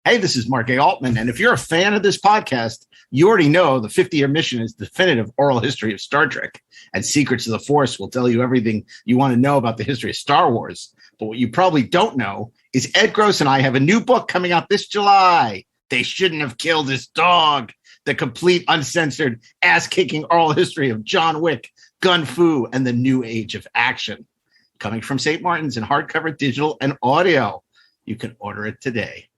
Hey, this is Mark A. Altman, and if you're a fan of this podcast, you already know the 50-year mission is definitive oral history of Star Trek, and Secrets of the Force will tell you everything you want to know about the history of Star Wars. But what you probably don't know is Ed Gross and I have a new book coming out this July. They Shouldn't Have Killed His Dog, the complete, uncensored, ass-kicking oral history of John Wick, Gun Fu, and the new age of action. Coming from St. Martin's in hardcover, digital, and audio. You can order it today.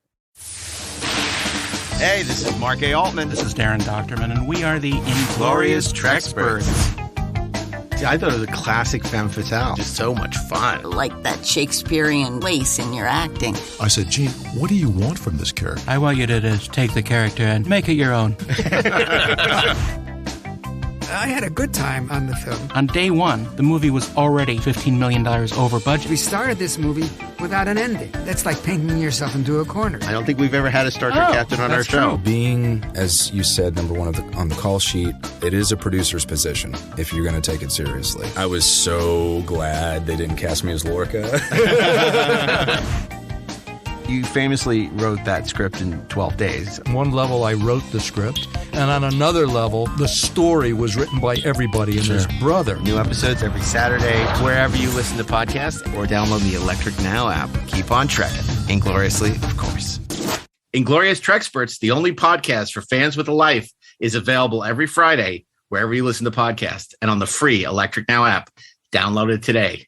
Hey, this is Mark A. Altman. This is DAREN DOCHTERMAN, and we are the Inglorious Trexperts. I thought it was a classic femme fatale. Just so much fun. Like that Shakespearean lace in your acting. I said, Gene, what do you want from this character? I want you to just take the character and make it your own. I had a good time on the film. On day one, the movie was already $15 million over budget. We started this movie without an ending. That's like painting yourself into a corner. I don't think we've ever had a Star Trek captain on our show. Being, as you said, number one on the call sheet, it is a producer's position if you're going to take it seriously. I was so glad they didn't cast me as Lorca. You famously wrote that script in 12 days. On one level, I wrote the script, and on another level, the story was written by everybody and his brother. New episodes every Saturday, wherever you listen to podcasts, or download the Electric Now app. Keep on trekking. Ingloriously, of course. Inglorious Trexperts, the only podcast for fans with a life, is available every Friday wherever you listen to podcasts and on the free Electric Now app. Download it today.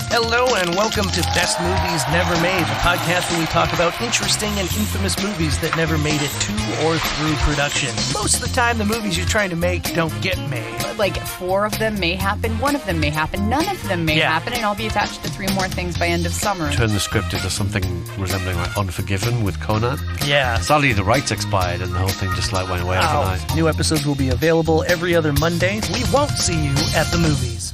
Hello and welcome to Best Movies Never Made, the podcast where we talk about interesting and infamous movies that never made it to or through production. Most of the time, the movies you're trying to make don't get made. Like 4 of them may happen, 1 of them may happen, none of them may happen, and I'll be attached to 3 more things by end of summer. Turn the script into something resembling like Unforgiven with Conan. Yeah. Sadly, the rights expired and the whole thing just like went away overnight. New episodes will be available every other Monday. We won't see you at the movies.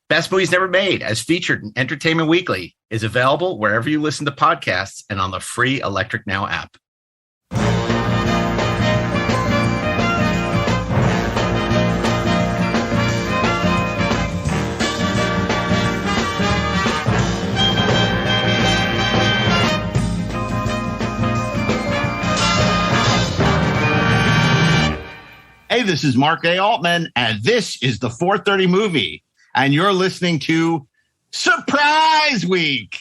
Best Movies Never Made, as featured in Entertainment Weekly, is available wherever you listen to podcasts and on the free Electric Now app. Hey, this is Mark A. Altman, and this is the 430 Movie. And you're listening to Surprise Week.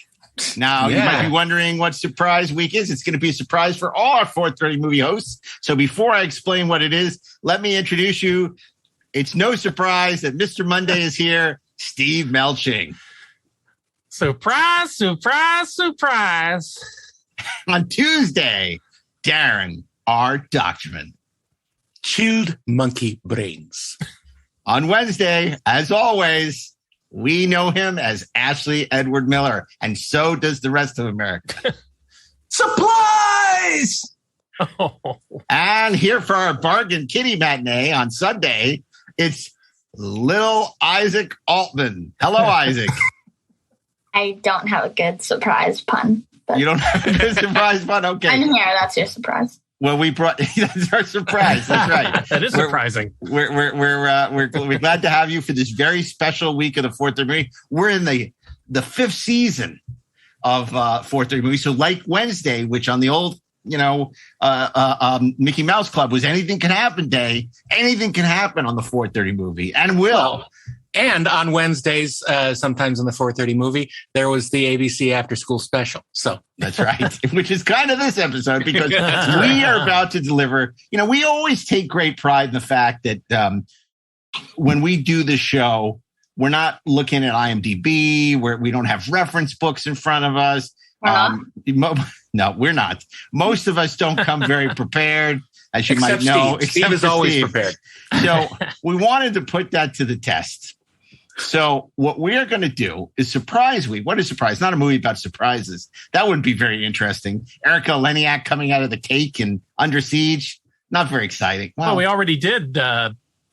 Now, you might be wondering what Surprise Week is. It's going to be a surprise for all our 430 movie hosts. So before I explain what it is, let me introduce you. It's no surprise that Mr. Monday is here, Steve Melching. Surprise, surprise, surprise. On Tuesday, DAREN R. DOCHTERMAN. Chilled monkey brains. On Wednesday, as always, we know him as Ashley Edward Miller, and so does the rest of America. Supplies! And here for our bargain kitty matinee on Sunday, it's little Isaac Altman. Hello, Isaac. I don't have a good surprise pun. You don't have a good surprise pun? Okay. I'm here. That's your surprise. Well, we brought that's our surprise. That's right. That is surprising. We're glad to have you for this very special week of the 430 movie. We're in the 5th season of 430 movies. So like Wednesday, which on the old Mickey Mouse Club was Anything Can Happen Day. Anything can happen on the 430 movie, and will. And on Wednesdays, sometimes in the 430 movie, there was the ABC After School Special. So that's right, which is kind of this episode because we are about to deliver. You know, we always take great pride in the fact that when we do the show, we're not looking at IMDb, where we don't have reference books in front of us. No, we're not. Most of us don't come very prepared, as you might know. Steve is always prepared. So we wanted to put that to the test. So what we are going to do is Surprise Week. What is surprise? Not a movie about surprises. That wouldn't be very interesting. Erica Leniak coming out of the cake and Under Siege. Not very exciting. Well, we already did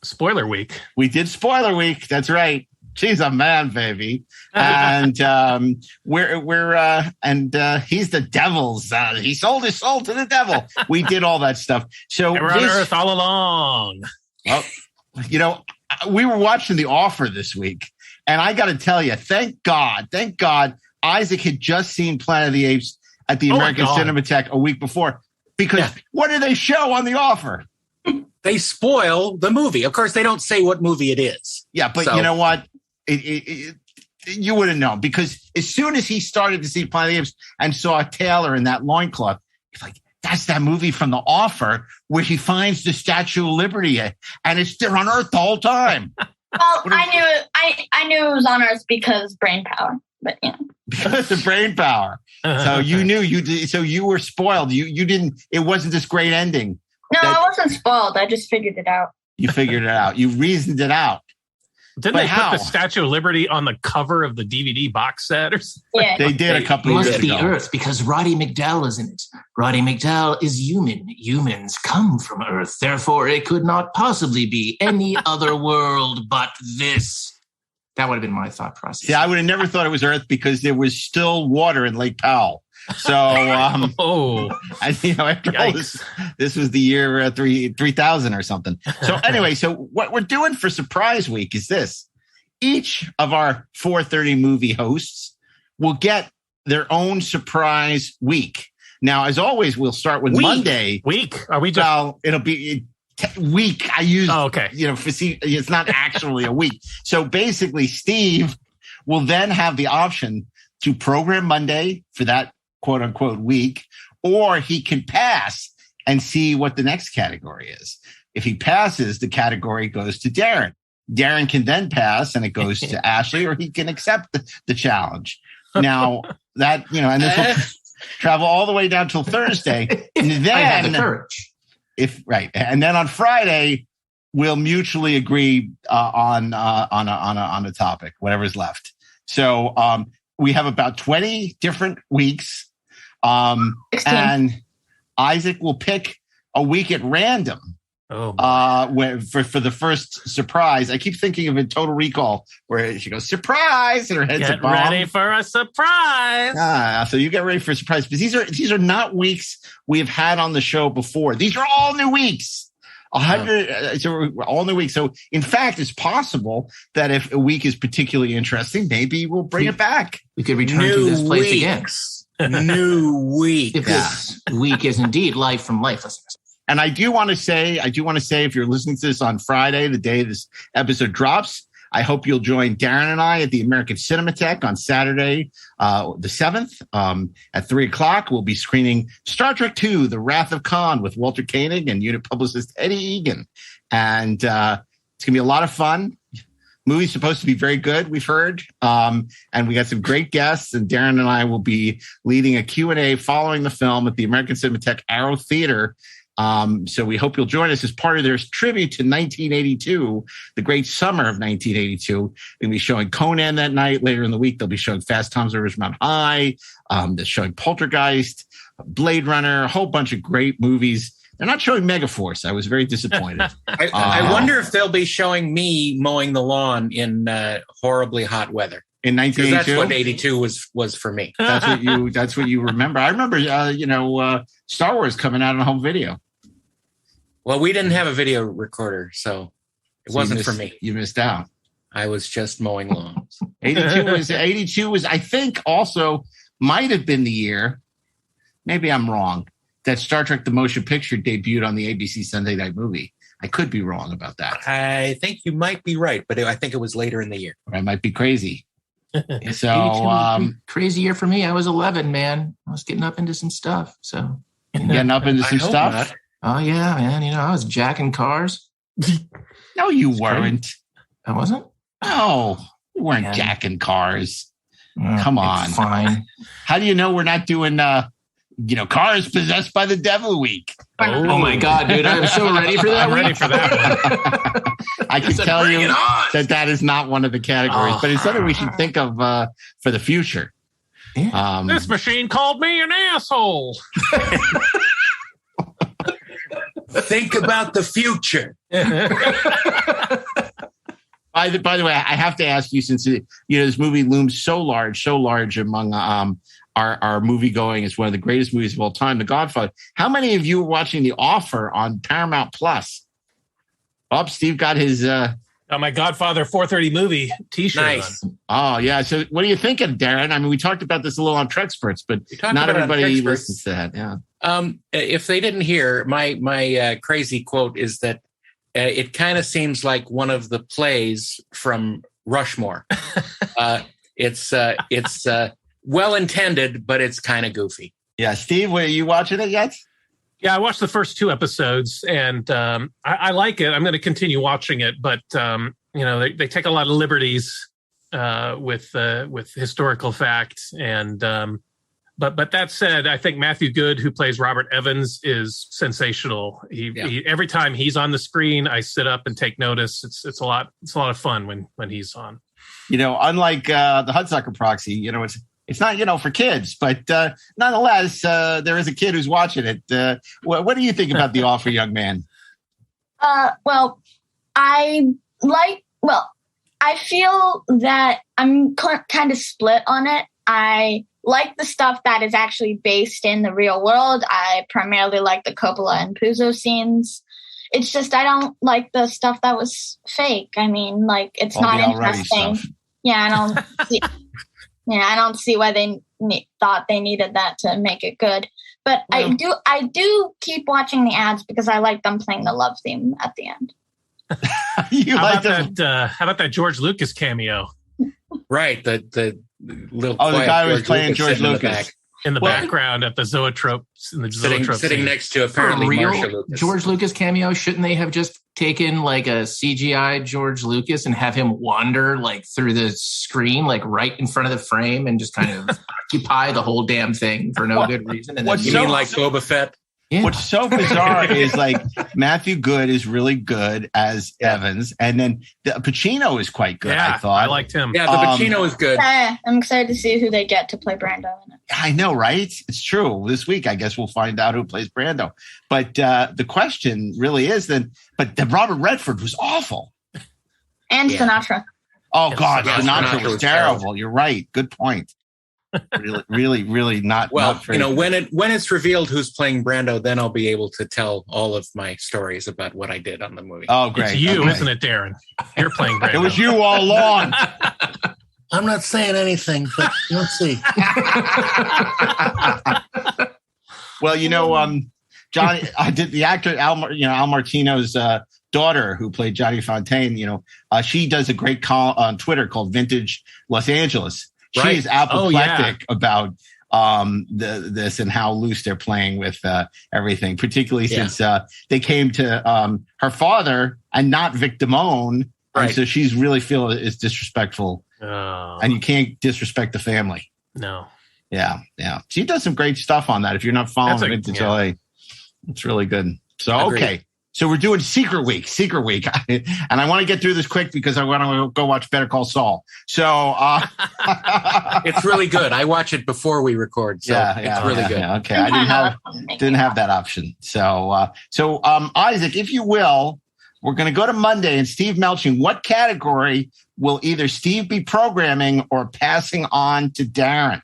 Spoiler Week. We did Spoiler Week. That's right. She's a man, baby. And he's the devil's. He sold his soul to the devil. We did all that stuff. So we're on Earth all along. Well, we were watching The Offer this week, and I got to tell you, thank God, Isaac had just seen Planet of the Apes, at the American Cinematheque a week before. Because what do they show on the offer? They spoil the movie. Of course, they don't say what movie it is. Yeah, but you know what? You wouldn't know, because as soon as he started to see Planet of the Apes and saw Taylor in that loincloth, he's like, that's that movie from the offer where he finds the Statue of Liberty and it's there on Earth the whole time. Well, I knew it was on Earth because brain power, but because of brain power. So you knew so you were spoiled. You didn't. It wasn't this great ending. No, I wasn't spoiled. I just figured it out. You figured it out. You reasoned it out. Didn't they put the Statue of Liberty on the cover of the DVD box set or something? Yeah. They did a couple of years ago. It must be Earth because Roddy McDowall is in it. Roddy McDowall is human. Humans come from Earth. Therefore, it could not possibly be any other world but this. That would have been my thought process. Yeah, I would have never thought it was Earth because there was still water in Lake Powell. So, after all this was the year 3000 or something. So anyway, so what we're doing for Surprise Week is this. Each of our 430 movie hosts will get their own surprise week. Now, as always, we'll start with Monday. Week? Are we just... Well, it'll be week. I use, it's not actually a week. So basically, Steve will then have the option to program Monday for that quote unquote week, or he can pass and see what the next category is. If he passes, the category goes to Darren. Darren can then pass and it goes to Ashley, or he can accept the challenge. Now that, and this will travel all the way down till Thursday. And then, I have the courage. And then on Friday, we'll mutually agree on a topic, whatever's left. So we have about 20 different weeks. 16. And Isaac will pick a week at random for the first surprise. I keep thinking of in Total Recall where she goes, surprise, and her head's a bomb. Get ready for a surprise. So you get ready for a surprise. But these are not weeks we have had on the show before. These are all new weeks. 100, so all new weeks. So in fact, it's possible that if a week is particularly interesting, maybe we'll bring it back. We could return to this place again. New week. If this week is indeed Life from Life listeners. And I do want to say, if you're listening to this on Friday, the day this episode drops, I hope you'll join Darren and I at the American Cinematheque on Saturday, the 7th, at 3:00. We'll be screening Star Trek II, The Wrath of Khan with Walter Koenig and unit publicist Eddie Egan. And it's going to be a lot of fun. Movie's supposed to be very good, we've heard. And we got some great guests, and Darren and I will be leading a Q&A following the film at the American Cinematheque Arrow Theater. So we hope you'll join us as part of their tribute to 1982, the great summer of 1982. They'll be showing Conan that night. Later in the week, they'll be showing Fast Times at Ridgemont High. They're showing Poltergeist, Blade Runner, a whole bunch of great movies. They're not showing Megaforce. I was very disappointed. I wonder if they'll be showing me mowing the lawn in horribly hot weather. In 1982? That's what 82 was for me. That's what you remember. I remember, Star Wars coming out on home video. Well, we didn't have a video recorder, so it wasn't for me. You missed out. I was just mowing lawns. 82 was, I think, also might have been the year, maybe I'm wrong, that Star Trek the Motion Picture debuted on the ABC Sunday Night Movie. I could be wrong about that. I think you might be right, but I think it was later in the year. I might be crazy. So crazy year for me. I was 11, man. I was getting up into some stuff. So getting up into some stuff. Not. Oh yeah, man. I was jacking cars. No, you weren't. I wasn't. No, you weren't jacking cars. Come on. Fine. How do you know we're not doing cars possessed by the devil week? Oh my God, dude. I'm so ready for that. I'm ready for that. I can tell you that is not one of the categories, but it's something we should think of for the future. Yeah. This machine called me an asshole. Think about the future. By the way, I have to ask you, since this movie looms so large among our movie going as one of the greatest movies of all time, The Godfather. How many of you were watching The Offer on Paramount Plus? Steve got his. Got my Godfather 4:30 movie T-shirt Nice. on. Oh, yeah. So what are you thinking, Darren? I mean, we talked about this a little on Trexperts, but not everybody listens to that. Yeah. If they didn't hear, my crazy quote is that it kind of seems like one of the plays from Rushmore. It's well intended, but it's kind of goofy. Yeah, Steve, were you watching it yet? Yeah, I watched the first 2 episodes, and I like it. I'm going to continue watching it, but they take a lot of liberties with historical facts, and but that said, I think Matthew Good, who plays Robert Evans, is sensational. He every time he's on the screen, I sit up and take notice. It's a lot of fun when he's on. Unlike the Hudsucker Proxy, it's not, for kids, but nonetheless, there is a kid who's watching it. What do you think about The Offer, young man? Well, I feel that I'm kind of split on it. I like the stuff that is actually based in the real world. I primarily like the Coppola and Puzo scenes. It's just I don't like the stuff that was fake. I mean, it's not interesting. Yeah, I don't see why they thought they needed that to make it good. But I do keep watching the ads because I like them playing the love theme at the end. How about that George Lucas cameo? Right, the little the guy who was playing George Lucas in the background at the Zoetrope, sitting next to apparently Marsha Lucas. George Lucas cameo. Shouldn't they have just taken a CGI George Lucas and have him wander through the screen, right in front of the frame, and just kind of occupy the whole damn thing for no good reason? And mean like Boba Fett? Yeah. What's so bizarre is Matthew Good is really good as Evans, and then Pacino is quite good. Yeah, I thought I liked him. Yeah, the Pacino is good. I'm excited to see who they get to play Brando in it. I know, right? It's true. This week, I guess we'll find out who plays Brando. But the question really is but Robert Redford was awful, and Sinatra. Oh God, Sinatra was terrible. You're right. Good point. Really not. Well, not very when it's revealed who's playing Brando, then I'll be able to tell all of my stories about what I did on the movie. Oh, great! It's you, isn't it, Darren? You're playing Brando. It was you all along. I'm not saying anything, but you'll see. Well, Johnny, I did the actor Al Martino's daughter, who played Johnny Fontaine. She does a great call on Twitter called Vintage Los Angeles. She is apoplectic about this and how loose they're playing with everything, particularly since they came to her father and not Vic Damone. Right. And so she's really feel it's disrespectful. Oh. And you can't disrespect the family. No. Yeah. She does some great stuff on that. If you're not following Vintage LA, it's really good. So, okay. So we're doing Secret Week. And I want to get through this quick because I want to go watch Better Call Saul. So it's really good. I watch it before we record. So it's really good. Yeah, okay. I didn't have that option. So Isaac, if you will, we're going to go to Monday and Steve Melching. What category will either Steve be programming or passing on to Darren?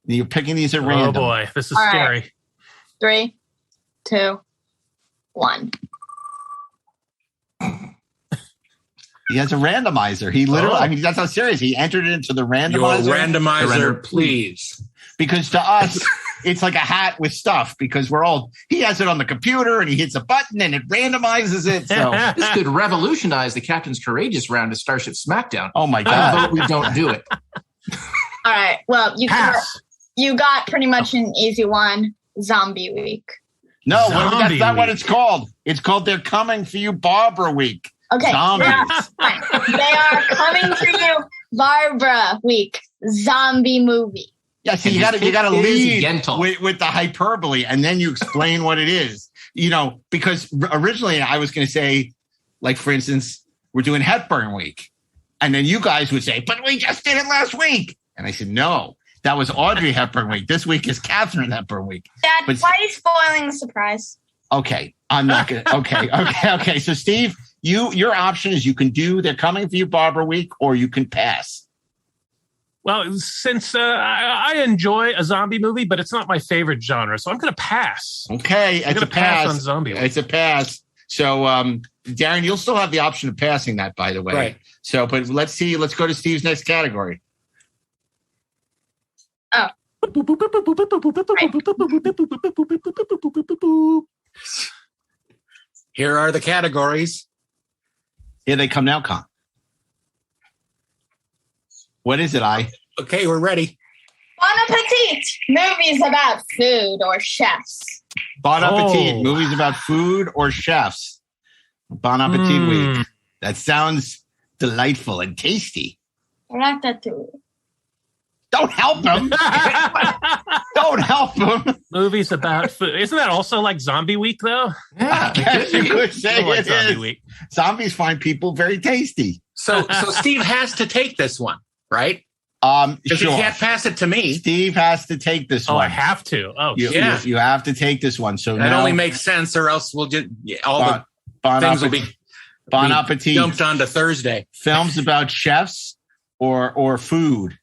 You're picking these at random. Oh boy, this is scary. Right. 3, 2, 1. He has a randomizer. He literally, that's how serious. He entered it into the randomizer. Your randomizer, please. Because to us, it's like a hat with stuff because he has it on the computer and he hits a button and it randomizes it. So this could revolutionize the Captain's Courageous round of Starship Smackdown. Oh my God. We don't do it. All right. Well, you got pretty much an easy one. Zombie Week. No, that's not what it's called. It's called They're Coming for You, Barbara Week. Okay. Zombies. They are coming for you, Barbara Week. Zombie movie. Yeah, so you got to lead with the hyperbole, and then you explain what it is. Because originally I was going to say, for instance, we're doing Hepburn Week, and then you guys would say, "But we just did it last week," and I said, "No, that was Audrey Hepburn Week. This week is Catherine Hepburn Week." Dad, why are you spoiling the surprise? Okay, I'm not going to. Okay. So Steve, your option is you can do They're Coming for You, Barbara Week, or you can pass. Well, since I enjoy a zombie movie, but it's not my favorite genre, so I'm going to pass. Okay, I'm going to pass on zombie. It's a pass. So Darren, you'll still have the option of passing that, by the way. Right. So, but let's see. Let's go to Steve's next category. Oh. Here are the categories. Here they come now, Con. What is it, Okay, we're ready. Bon appetit! Movies about food or chefs. Bon appetit. Movies about food or chefs. Bon appetit week. That sounds delightful and tasty. Ratatouille. Don't help him. Don't help him. Movies about food. Isn't that also like Zombie Week, though? Yeah, I guess you could say like it Zombie is. Week. Zombies find people very tasty. So Steve has to take this one, right? Because Sure. you can't pass it to me. Steve has to take this one. I have to. Oh, yeah. You have to take this one. So That now, only makes sense, or else we'll just Bon things will appetit. be Bon appetit. dumped onto Thursday. Films about chefs or food.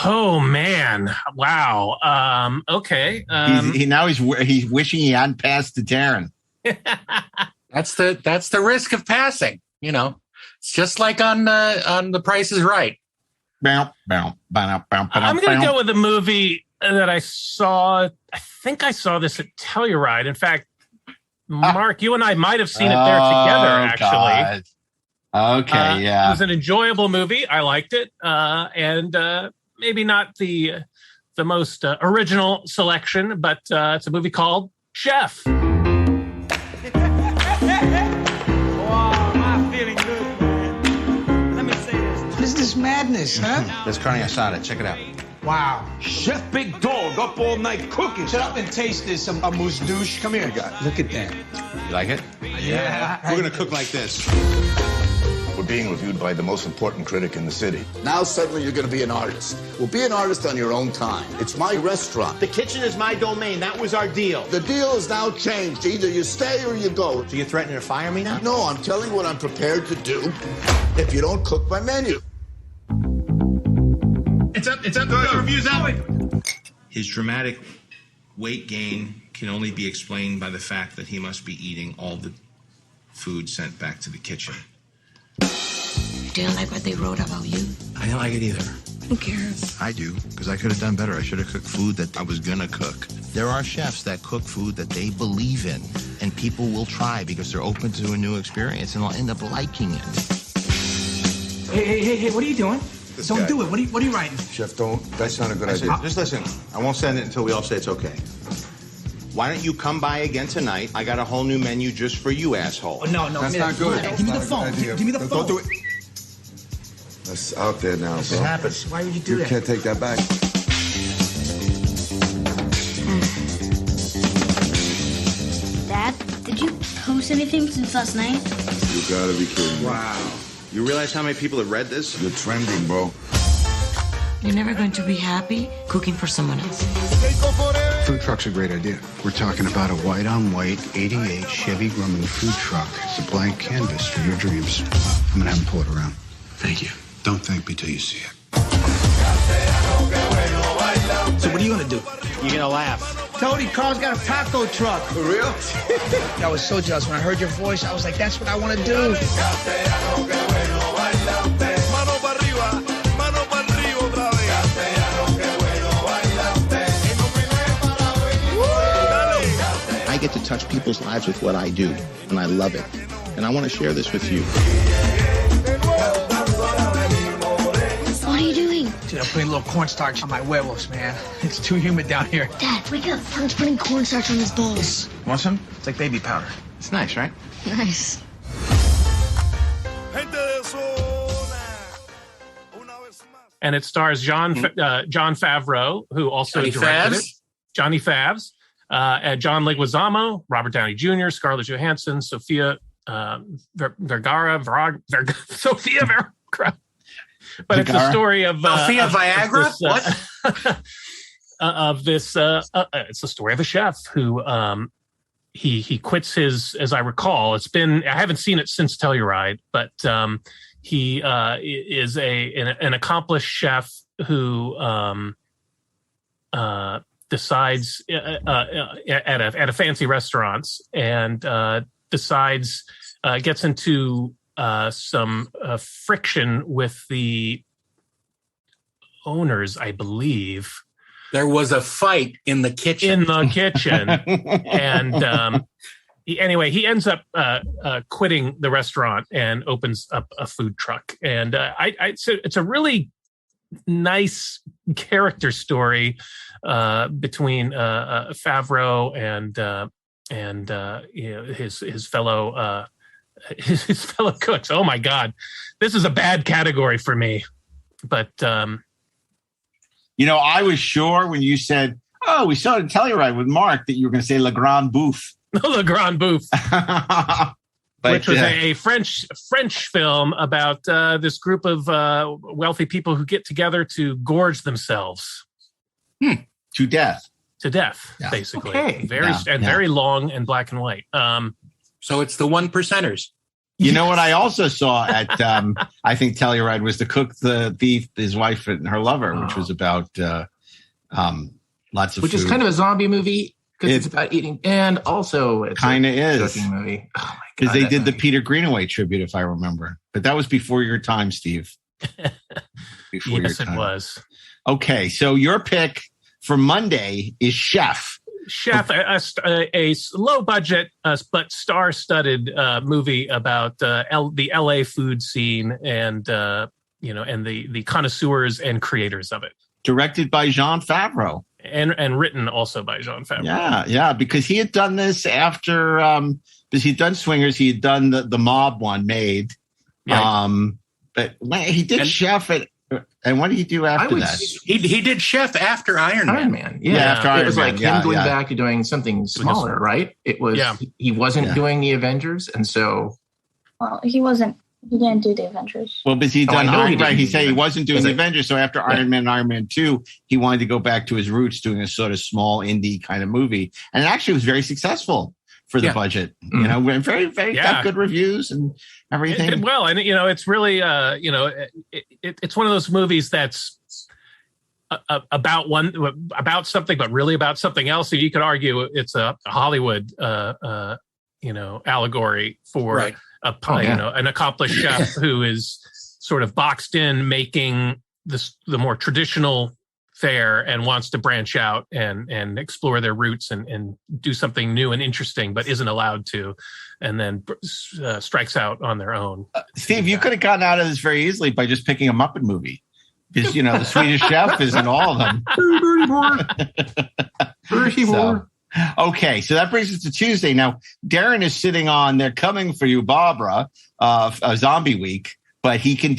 Oh man! Wow. Okay. He's wishing he hadn't passed to Darren. That's the risk of passing. You know, it's just like on The Price is Right. I'm going to go with a movie that I saw. I think I saw this at Telluride. In fact, Mark, you and I might have seen it there together. Actually. God. Okay. Yeah. It was an enjoyable movie. I liked it, and maybe not the most original selection, but it's a movie called Chef. What is this madness, huh? There's carne asada. Check it out. Wow. Chef Big Dog up all night cooking. Shut up and taste this, a mousse douche. Come here. Look at that. You like it? Yeah. We're going to cook like this. We're being reviewed by the most important critic in the city. Now suddenly you're going to be an artist. Well, be an artist on your own time. It's my restaurant. The kitchen is my domain. That was our deal. The deal is now changed. Either you stay or you go. So you're threatening to fire me now? No, I'm telling you what I'm prepared to do if you don't cook my menu. It's up. The review's out. His dramatic weight gain can only be explained by the fact that he must be eating all the food sent back to the kitchen. You didn't like what they wrote about you? I didn't like it either. Who cares? I do, because I could have done better. I should have cooked food that I was going to cook. There are chefs that cook food that they believe in, and people will try because they're open to a new experience, and they'll end up liking it. Hey, what are you doing? Don't do it. What are you writing? Chef, that's not a good idea. Just listen. I won't send it until we all say it's okay. Why don't you come by again tonight? I got a whole new menu just for you, asshole. Oh, no. That's not good. Give me the phone. Give me the phone. Don't do it. That's out there now, This happens. Why would you do You that? can't take that back. Dad, did you post anything since last night? You gotta be kidding me. Wow. You realize how many people have read this? You're trending, bro. You're never going to be happy cooking for someone else. Food truck's a great idea. We're talking about a white-on-white 88 Chevy Grumman food truck. It's a blank canvas for your dreams. I'm gonna have them pull it around. Thank you. Don't thank me till you see it. So what are you gonna do? You're gonna laugh. Tony, Carl's got a taco truck. For real? I was so jealous. When I heard your voice, I was like, that's what I want to do. I get to touch people's lives with what I do, and I love it. And I want to share this with you. What are you doing? Dude, I'm putting a little cornstarch on my huevos, man. It's too humid down here. Dad, wake up. Tom's putting cornstarch on his balls. Want some? It's like baby powder. It's nice, right? Nice. And it stars John Favreau, who also directed it. Johnny Favs. John Leguizamo, Robert Downey Jr., Scarlett Johansson, Sofia Vergara. Sofia Vergara. But it's the story of Sofia Viagra. It's the story of a chef who he quits his, as I recall, I haven't seen it since Telluride, but he is an accomplished chef who decides at a fancy restaurant and decides, gets into some friction with the owners, I believe. There was a fight in the kitchen. And anyway, he ends up quitting the restaurant and opens up a food truck. And it's a really nice character story between Favreau and his fellow his fellow cooks. Oh my God, this is a bad category for me. But I was sure when you said, "Oh, we saw it in Telluride with Mark," that you were going to say Le Grand Bouffe. Le Grand Bouffe. Which was a French film about this group of wealthy people who get together to gorge themselves to death, basically. Okay. Very long and black and white. So it's the 1%ers. You know what I also saw at I think Telluride was to cook the beef, his wife and her lover, which was about lots of which food. is kind of a zombie movie. Because it's about eating, and also it's kind of a is cooking movie. Oh my God! Because they did the Peter Greenaway tribute, if I remember, but that was before your time, Steve. Yes, it was. Okay, so your pick for Monday is Chef. Chef, a low budget but star-studded movie about the LA food scene and the connoisseurs and creators of it. Directed by Jon Favreau. And written also by Jon Favreau. Yeah, because he had done this after because he'd done Swingers, he had done the Mob one, Made. Right. But he did Chef and what did he do after that? He did Chef after Iron Man. Yeah, after Iron it was Man. like him going back to doing something smaller, right? It was he wasn't doing the Avengers, and so he wasn't. He didn't do the Avengers. Well, but he said he wasn't doing the Avengers. So after Iron Man and Iron Man 2, he wanted to go back to his roots, doing a sort of small indie kind of movie. And it actually was very successful for the budget. Mm-hmm. And very, very got good reviews and everything. It did well. And, it's really, it's one of those movies that's about something, but really about something else. So you could argue it's a Hollywood, allegory for an accomplished chef who is sort of boxed in making the more traditional fare and wants to branch out and explore their roots and do something new and interesting, but isn't allowed to, and then strikes out on their own. Steve, you could have gotten out of this very easily by just picking a Muppet movie. Because, the Swedish Chef is in all of them. Okay, so that brings us to Tuesday. Now, Darren is sitting on "They're Coming for You, Barbara," a Zombie Week, but he can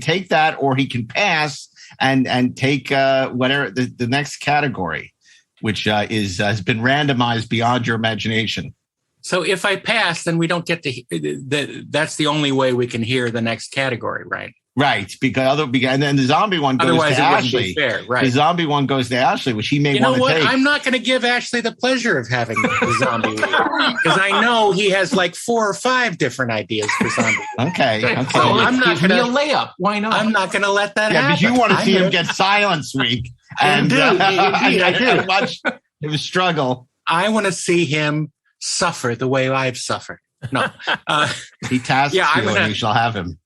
take that, or he can pass and take whatever the next category, which has been randomized beyond your imagination. So if I pass, then we don't get to. That's the only way we can hear the next category, right? Right, and then the zombie one goes to Ashley. Fair, right. The zombie one goes to Ashley, which he may want to take. I'm not going to give Ashley the pleasure of having the zombie week because I know he has like 4 or 5 different ideas for zombie. Okay. So I'm not going to layup. Why not? I'm not going to let that happen. Yeah, because you want to see him get Silence Week, and I do. Watch him struggle. I want to see him suffer the way I've suffered. No, he tasks you, and you shall have him.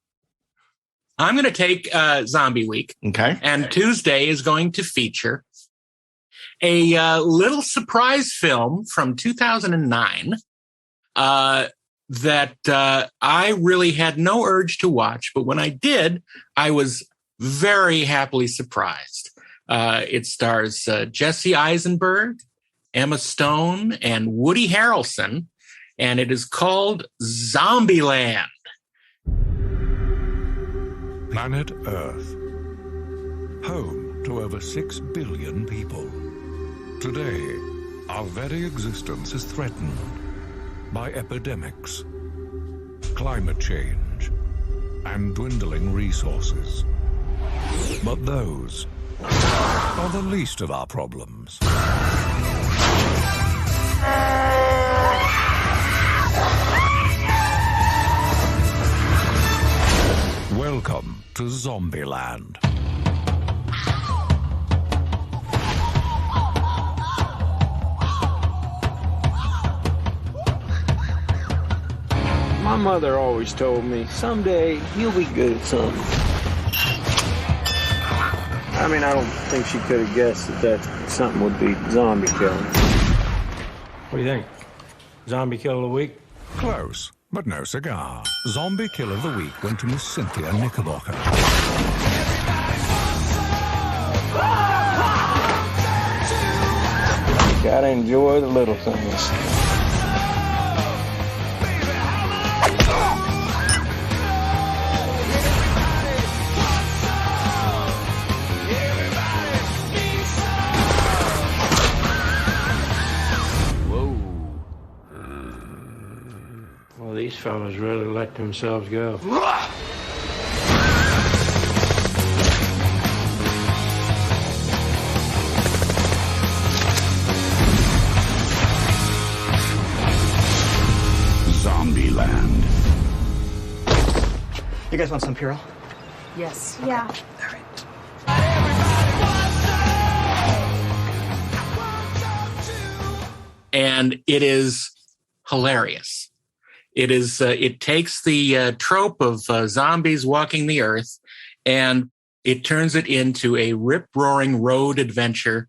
I'm going to take Zombie Week. Okay. And Tuesday is going to feature a little surprise film from 2009 that I really had no urge to watch. But when I did, I was very happily surprised. It stars Jesse Eisenberg, Emma Stone, and Woody Harrelson. And it is called Zombieland. Planet Earth, home to over 6 billion people. Today, our very existence is threatened by epidemics, climate change, and dwindling resources. But those are the least of our problems. Welcome to Zombieland. mother always told me, someday you'll be good at something. I mean, I don't think she could have guessed that something would be zombie killing. What do you think? Zombie kill of the week? Close, but no cigar. Zombie kill of the week went to Miss Cynthia Knickerbocker. Gotta enjoy the little things. Well, these fellas really let themselves go. Zombieland. You guys want some Purell? Yes. Yeah. And it is hilarious. It is. It takes the trope of zombies walking the earth, and it turns it into a rip-roaring road adventure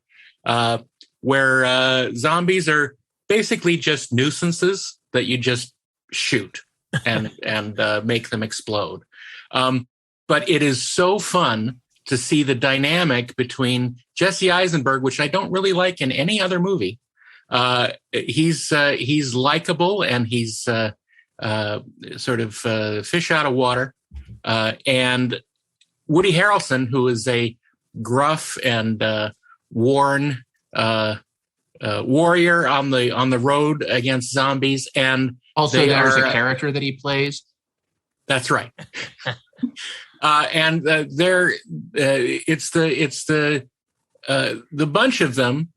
where zombies are basically just nuisances that you just shoot and make them explode. But it is so fun to see the dynamic between Jesse Eisenberg, which I don't really like in any other movie. He's likable, and he's sort of fish out of water. And Woody Harrelson, who is a gruff and worn warrior on the road against zombies, and also there's a character that he plays. That's right. And it's the bunch of them,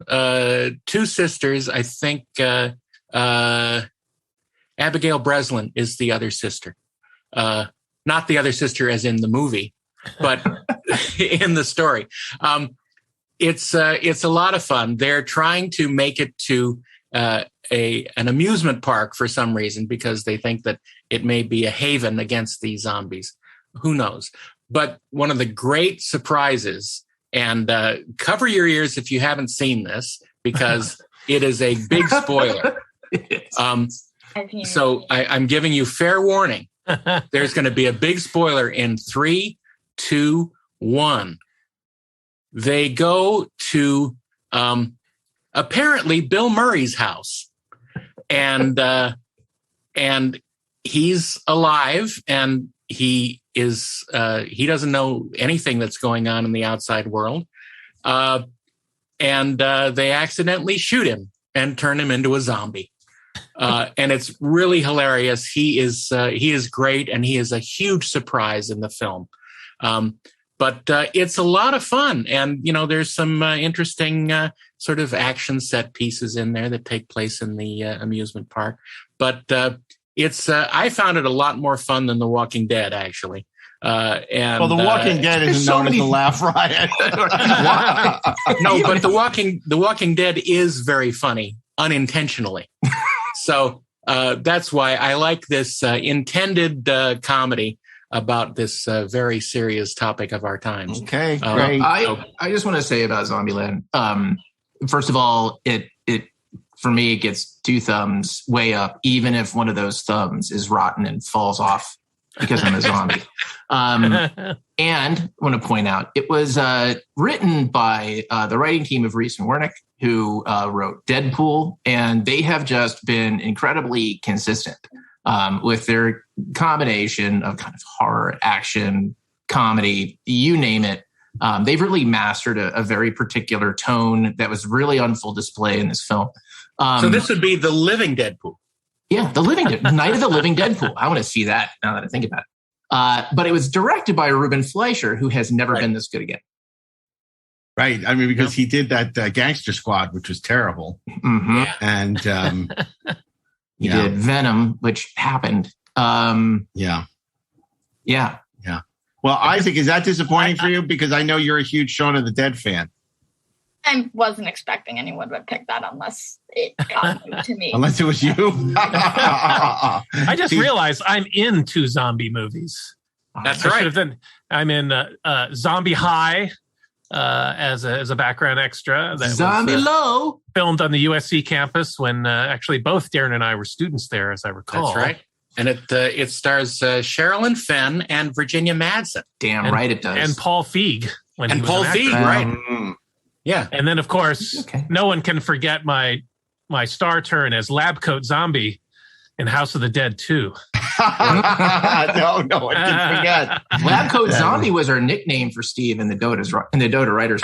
two sisters. I think Abigail Breslin is the other sister, not the other sister as in the movie, but in the story. It's a lot of fun. They're trying to make it to an amusement park for some reason because they think that it may be a haven against these zombies. Who knows? But one of the great surprises, and cover your ears if you haven't seen this because it is a big spoiler. So I'm giving you fair warning. There's going to be a big spoiler in 3, 2, 1. They go to apparently Bill Murray's house, and he's alive, and he doesn't know anything that's going on in the outside world, and they accidentally shoot him and turn him into a zombie. And it's really hilarious. He is great, and he is a huge surprise in the film. But it's a lot of fun, and there's some interesting sort of action set pieces in there that take place in the amusement park. But it's I found it a lot more fun than The Walking Dead, actually. And The Walking Dead isn't known as the Laugh Riot. No, but The Walking Dead is very funny unintentionally. So that's why I like this intended comedy about this very serious topic of our times. Okay, great. I just want to say about Zombieland. First of all, it for me, it gets 2 thumbs way up, even if one of those thumbs is rotten and falls off because I'm a zombie. And I want to point out, it was written by the writing team of Reese and Wernick, who wrote Deadpool, and they have just been incredibly consistent with their combination of kind of horror, action, comedy, you name it. They've really mastered a very particular tone that was really on full display in this film. So this would be the living Deadpool. Yeah, the living Night of the Living Deadpool. I want to see that now that I think about it. But it was directed by Ruben Fleischer, who has never been this good again. Right. I mean, because he did that Gangster Squad, which was terrible. Mm-hmm. And he did Venom, which happened. Yeah. Yeah. Well, Isaac, is that disappointing for you? Because I know you're a huge Shaun of the Dead fan. I wasn't expecting anyone would pick that unless it got moved to me. Unless it was you. I just realized I'm in 2 zombie movies. That's right. I'm in Zombie High as a background extra. That Zombie was, Low. Filmed on the USC campus when actually both Darren and I were students there, as I recall. That's right. And it stars Sherilyn Fenn and Virginia Madsen. Damn right it does. And Paul Feig. Paul Feig, right. Yeah. And then, of course, no one can forget my star turn as Lab Coat Zombie in House of the Dead 2. No one can forget. Lab Coat Zombie was our nickname for Steve in the DOTA writers.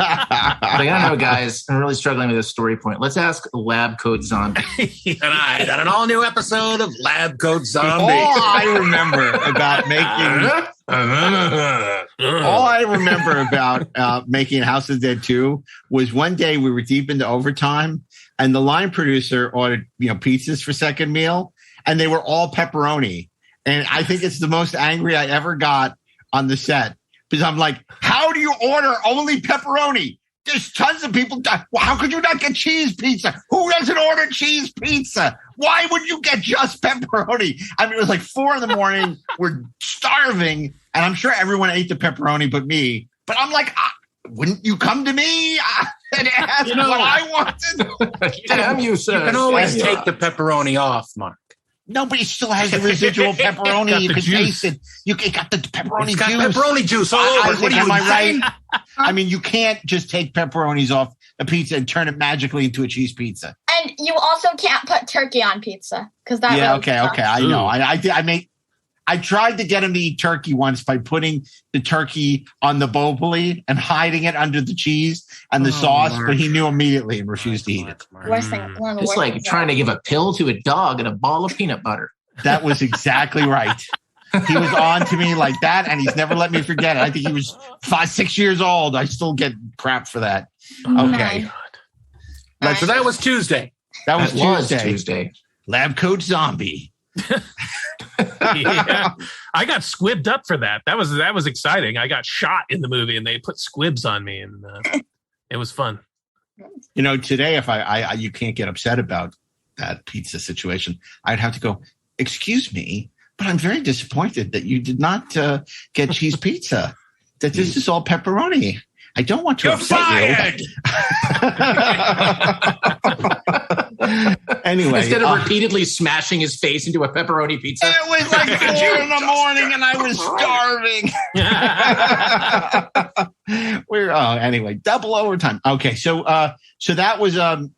I don't know, guys. I'm really struggling with this story point. Let's ask Lab Coat Zombie tonight on an all-new episode of Lab Coat Zombie. All I remember about making House of the Dead 2 was one day we were deep into overtime, and the line producer ordered pizzas for second meal, and they were all pepperoni. And I think it's the most angry I ever got on the set, because I'm like, how do you order only pepperoni? There's tons of people. Well, how could you not get cheese pizza? Who doesn't order cheese pizza? Why would you get just pepperoni? I mean, it was like 4 a.m. We're starving, and I'm sure everyone ate the pepperoni but me. But I'm like, wouldn't you come to me and ask what I wanted? Damn you, sir. You can always take the pepperoni off, Mark. No, but it still has the residual pepperoni. You can taste it. You got the pepperoni juice. Got pepperoni juice all over. What are you, am I right? I mean, you can't just take pepperonis off a pizza and turn it magically into a cheese pizza. And you also can't put turkey on pizza because that. Yeah, okay. I know. I tried to get him to eat turkey once by putting the turkey on the boboli and hiding it under the cheese and the sauce, but he knew immediately and refused to eat it. It's like trying to give a pill to a dog and a ball of peanut butter. That was exactly right. He was on to me like that, and he's never let me forget it. I think he was 5-6 years old. I still get crap for that. Okay. So that was Tuesday. That was Tuesday. Lab Coat Zombie. Yeah. I got squibbed up for that. That was exciting. I got shot in the movie, and they put squibs on me, and it was fun. Today, if you can't get upset about that pizza situation, I'd have to go, excuse me, but I'm very disappointed that you did not get cheese pizza. That this is all pepperoni. I don't want to upset you. Anyway, instead of repeatedly smashing his face into a pepperoni pizza, it was like 4 a.m. and I was starving. Anyway, double overtime. Okay, so that was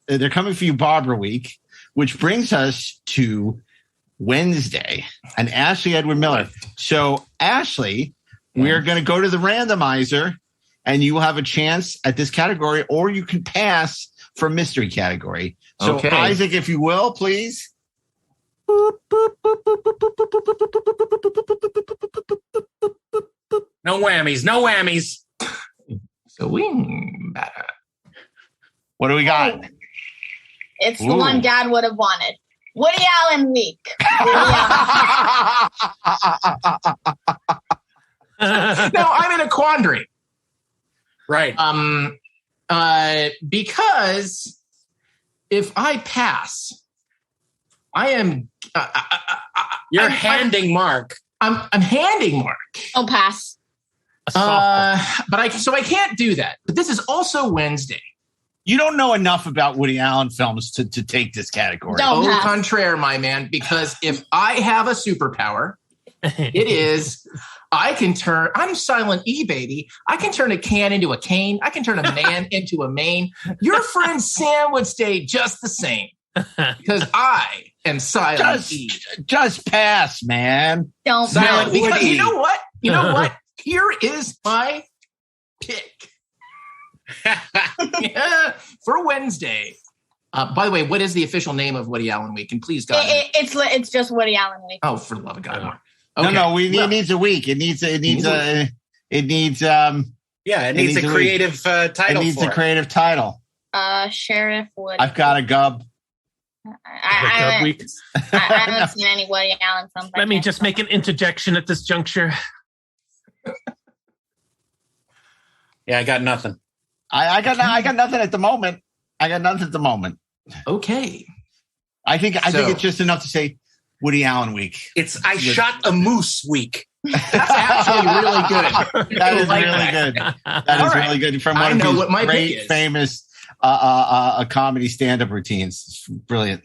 they're coming for you, Barbara Week, which brings us to Wednesday and Ashley Edward Miller. So Ashley, we are going to go to the randomizer, and you will have a chance at this category, or you can pass for mystery category. So Isaac, if you will, please. No whammies. So wing batter. What do we got? It's the one Dad would have wanted. Woody Allen week. No, I'm in a quandary. Right. Because if I pass, I am. You're handing Mark. I'm handing Mark. I'll pass. But I can't do that. But this is also Wednesday. You don't know enough about Woody Allen films to take this category. Au contraire, my man. Because if I have a superpower, it is I'm Silent E, baby. I can turn a can into a cane. I can turn a man into a mane. Your friend Sam would stay just the same because I am Silent E. Just pass, man. Don't Silent because Woody. You know what? Here is my pick for Wednesday. By the way, what is the official name of Woody Allen Week? And please, God, it's just Woody Allen Week. Oh, for the love of God! Okay. No, it needs a week. It needs a creative title. It needs a creative title. Sheriff Woody. I've got a gub. I haven't seen any Woody Allen films. Let me just make an interjection at this juncture. Yeah, I got nothing. I got nothing at the moment. Okay. I think it's just enough to say Woody Allen week. I shot a moose week. That's actually really good. That is really good. That is really good. From one of these great, famous comedy stand-up routines. It's brilliant.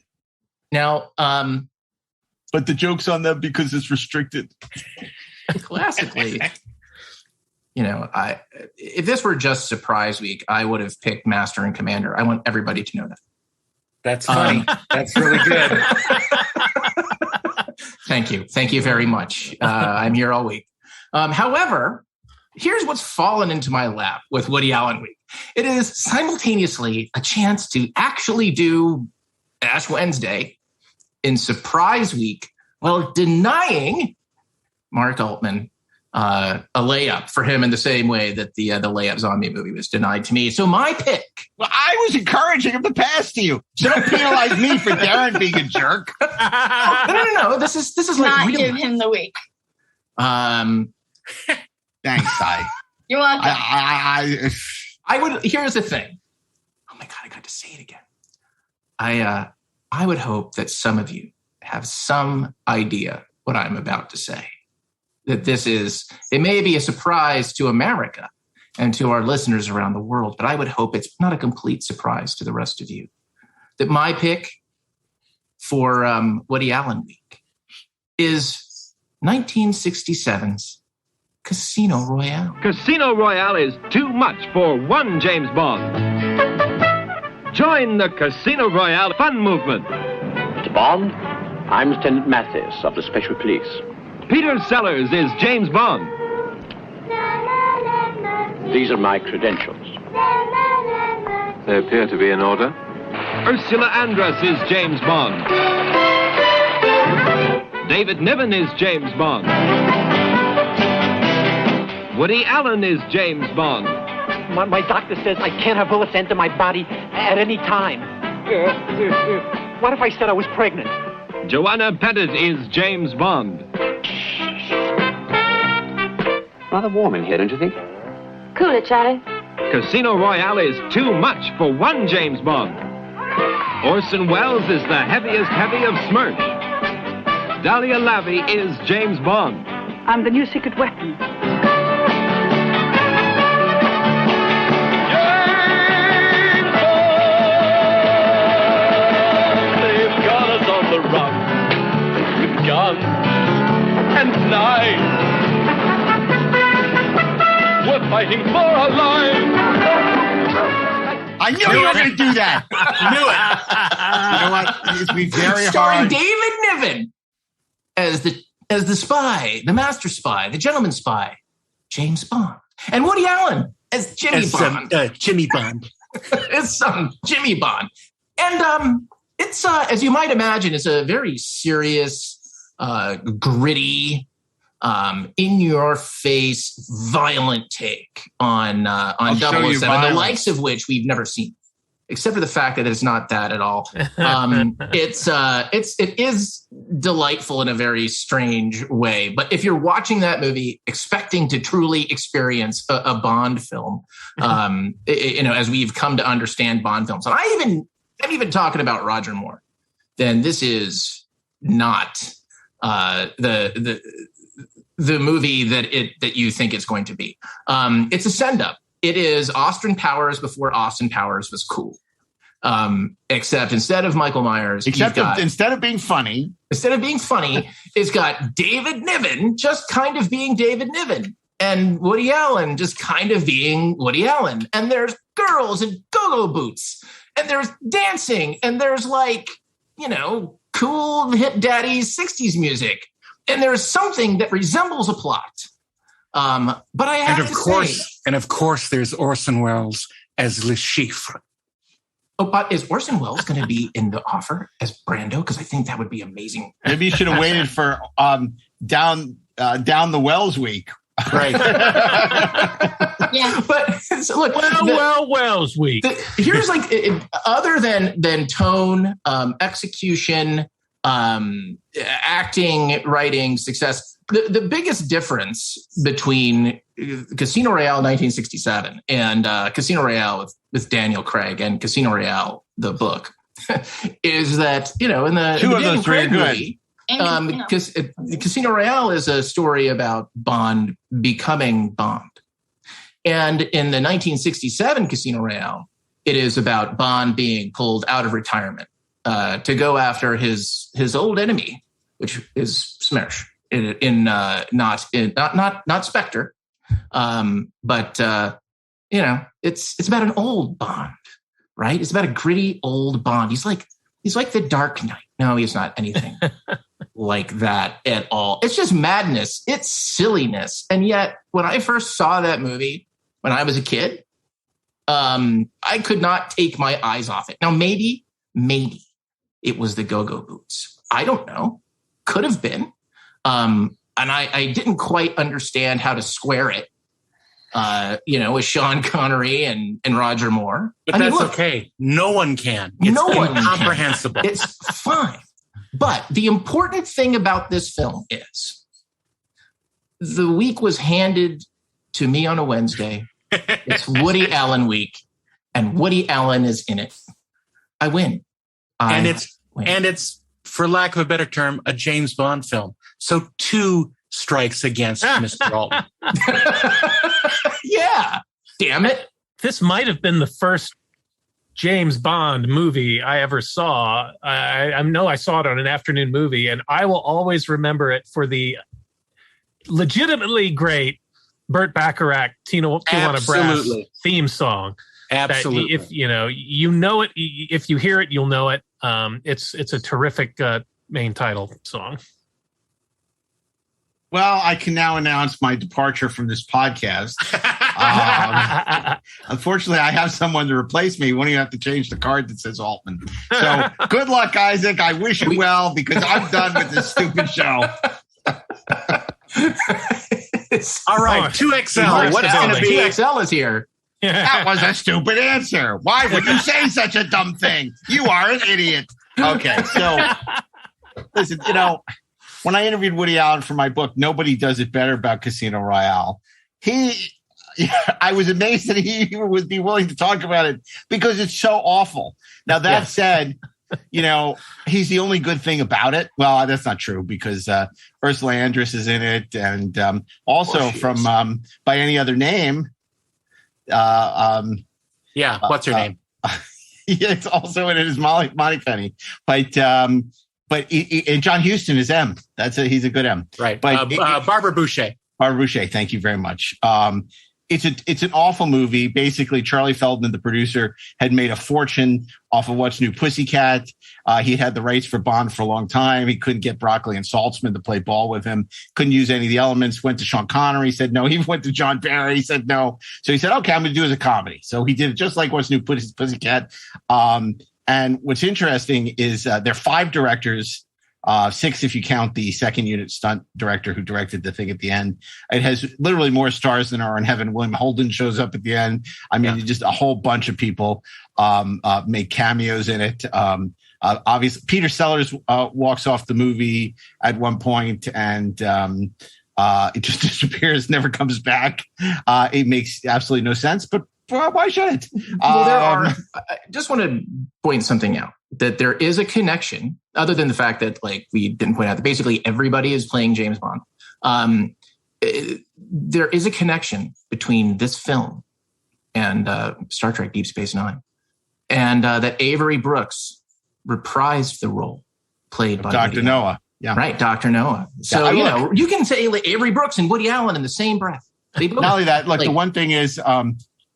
Now, but the joke's on them because it's restricted. Classically, if this were just surprise week, I would have picked Master and Commander. I want everybody to know that. That's funny. That's really good. Thank you. Thank you very much. I'm here all week. However, here's what's fallen into my lap with Woody Allen week. It is simultaneously a chance to actually do Ash Wednesday in surprise week while denying Mark Altman a layup for him in the same way that the layup zombie movie was denied to me. So my pick. Well, I was encouraging him to pass to you. So don't penalize me for Darren being a jerk. No. This is like not give him the week. Thanks, Ty. You're welcome. I would. Here's the thing. Oh my God! I got to say it again. I would hope that some of you have some idea what I'm about to say. That it may be a surprise to America and to our listeners around the world, but I would hope it's not a complete surprise to the rest of you. That my pick for Woody Allen week is 1967's Casino Royale. Casino Royale is too much for one James Bond. Join the Casino Royale fun movement. Mr. Bond, I'm Lieutenant Mathis of the Special Police. Peter Sellers is James Bond. These are my credentials. They appear to be in order. Ursula Andress is James Bond. David Niven is James Bond. Woody Allen is James Bond. My doctor says I can't have bullets enter my body at any time. What if I said I was pregnant? Joanna Pettit is James Bond. Rather warm in here, don't you think? Cool it, Charlie. Casino Royale is too much for one James Bond. Orson Welles is the heaviest heavy of Smirch. Dahlia Lavi is James Bond. I'm the new secret weapon. They've got us on the run with guns and knives. We're fighting for our lives. I knew you were going to do that. I knew it. You know what? It's be very Starring hard. David Niven as the spy, the master spy, the gentleman spy, James Bond, and Woody Allen as Jimmy Bond. Jimmy Bond. It's Jimmy Bond, and it's as you might imagine, it's a very serious, gritty, in your face, violent take on 007, the likes of which we've never seen, except for the fact that it's not that at all. It is delightful in a very strange way. But if you're watching that movie expecting to truly experience a Bond film, as we've come to understand Bond films, and I'm even talking about Roger Moore, then this is not the movie that you think it's going to be. It's a send-up. It is Austin Powers before Austin Powers was cool. Except instead of Michael Myers, instead of being funny, it's got David Niven just kind of being David Niven, and Woody Allen just kind of being Woody Allen. And there's girls in go-go boots, and there's dancing, and there's cool hip daddies 60s music. And there is something that resembles a plot. But I have to say... And of course, there's Orson Welles as Le Chiffre. Oh, but is Orson Welles going to be in The Offer as Brando? Because I think that would be amazing. Maybe you should have waited for down the Wells week. Right. Yeah. But so look, Wells week. Here's other than tone, execution, acting, writing, success, the biggest difference between Casino Royale 1967 and Casino Royale with Daniel Craig and Casino Royale, the book, is that, in the two of Daniel those three are movie, because Casino Royale is a story about Bond becoming Bond. And in the 1967 Casino Royale, it is about Bond being pulled out of retirement to go after his old enemy, which is Smersh. Not Spectre, but it's about an old Bond, right? It's about a gritty old Bond. He's like the Dark Knight. No, he's not anything like that at all. It's just madness. It's silliness. And yet, when I first saw that movie when I was a kid, I could not take my eyes off it. Now, maybe it was the Go-Go Boots. I don't know. Could have been. And I didn't quite understand how to square it, with Sean Connery and Roger Moore. But that's okay. No one can. It's incomprehensible. It's fine. But the important thing about this film is the week was handed to me on a Wednesday. It's Woody Allen week, and Woody Allen is in it. I win. And it's, for lack of a better term, a James Bond film. So 2 strikes against Mr. Altman. Yeah. Damn it. This might have been the first James Bond movie I ever saw. I know I saw it on an afternoon movie, and I will always remember it for the legitimately great Burt Bacharach, Tijuana Brass theme song. Absolutely. If you know it, if you hear it, you'll know it. It's a terrific main title song. Well, I can now announce my departure from this podcast. Unfortunately, I have someone to replace me. When you have to change the card that says Altman. So good luck, Isaac. I wish you well, because I'm done with this stupid show. All right, 2XL. What's going to be? 2XL is here. That was a stupid answer. Why would you say such a dumb thing? You are an idiot. Okay, so listen, when I interviewed Woody Allen for my book, Nobody Does It Better About Casino Royale, I was amazed that he would be willing to talk about it because it's so awful. Now, that said, he's the only good thing about it. Well, that's not true, because Ursula Andress is in it. And also from By Any Other Name. What's her name? It's also in it as Molly Penny. But and John Huston is M. He's a good M. Right. But Barbara Boucher. Barbara Boucher, thank you very much. It's an awful movie. Basically, Charlie Feldman, the producer, had made a fortune off of What's New Pussycat. He had the rights for Bond for a long time. He couldn't get Broccoli and Saltzman to play ball with him. Couldn't use any of the elements. Went to Sean Connery, said no. He went to John Barry, he said no. So he said, okay, I'm going to do it as a comedy. So he did it just like What's New Pussycat. And what's interesting is there are 5 directors, 6 if you count the second unit stunt director who directed the thing at the end. It has literally more stars than are in heaven. William Holden shows up at the end. I mean, just a whole bunch of people make cameos in it. Obviously, Peter Sellers walks off the movie at one point, and it just disappears, never comes back. It makes absolutely no sense, but why should it? Well, I just want to point something out, that there is a connection, other than the fact that, we didn't point out that basically everybody is playing James Bond. There is a connection between this film and Star Trek Deep Space Nine, and that Avery Brooks reprised the role played by Dr. Noah. Yeah, right, Dr. Noah. So you can say Avery Brooks and Woody Allen in the same breath. Not only that, the one thing is,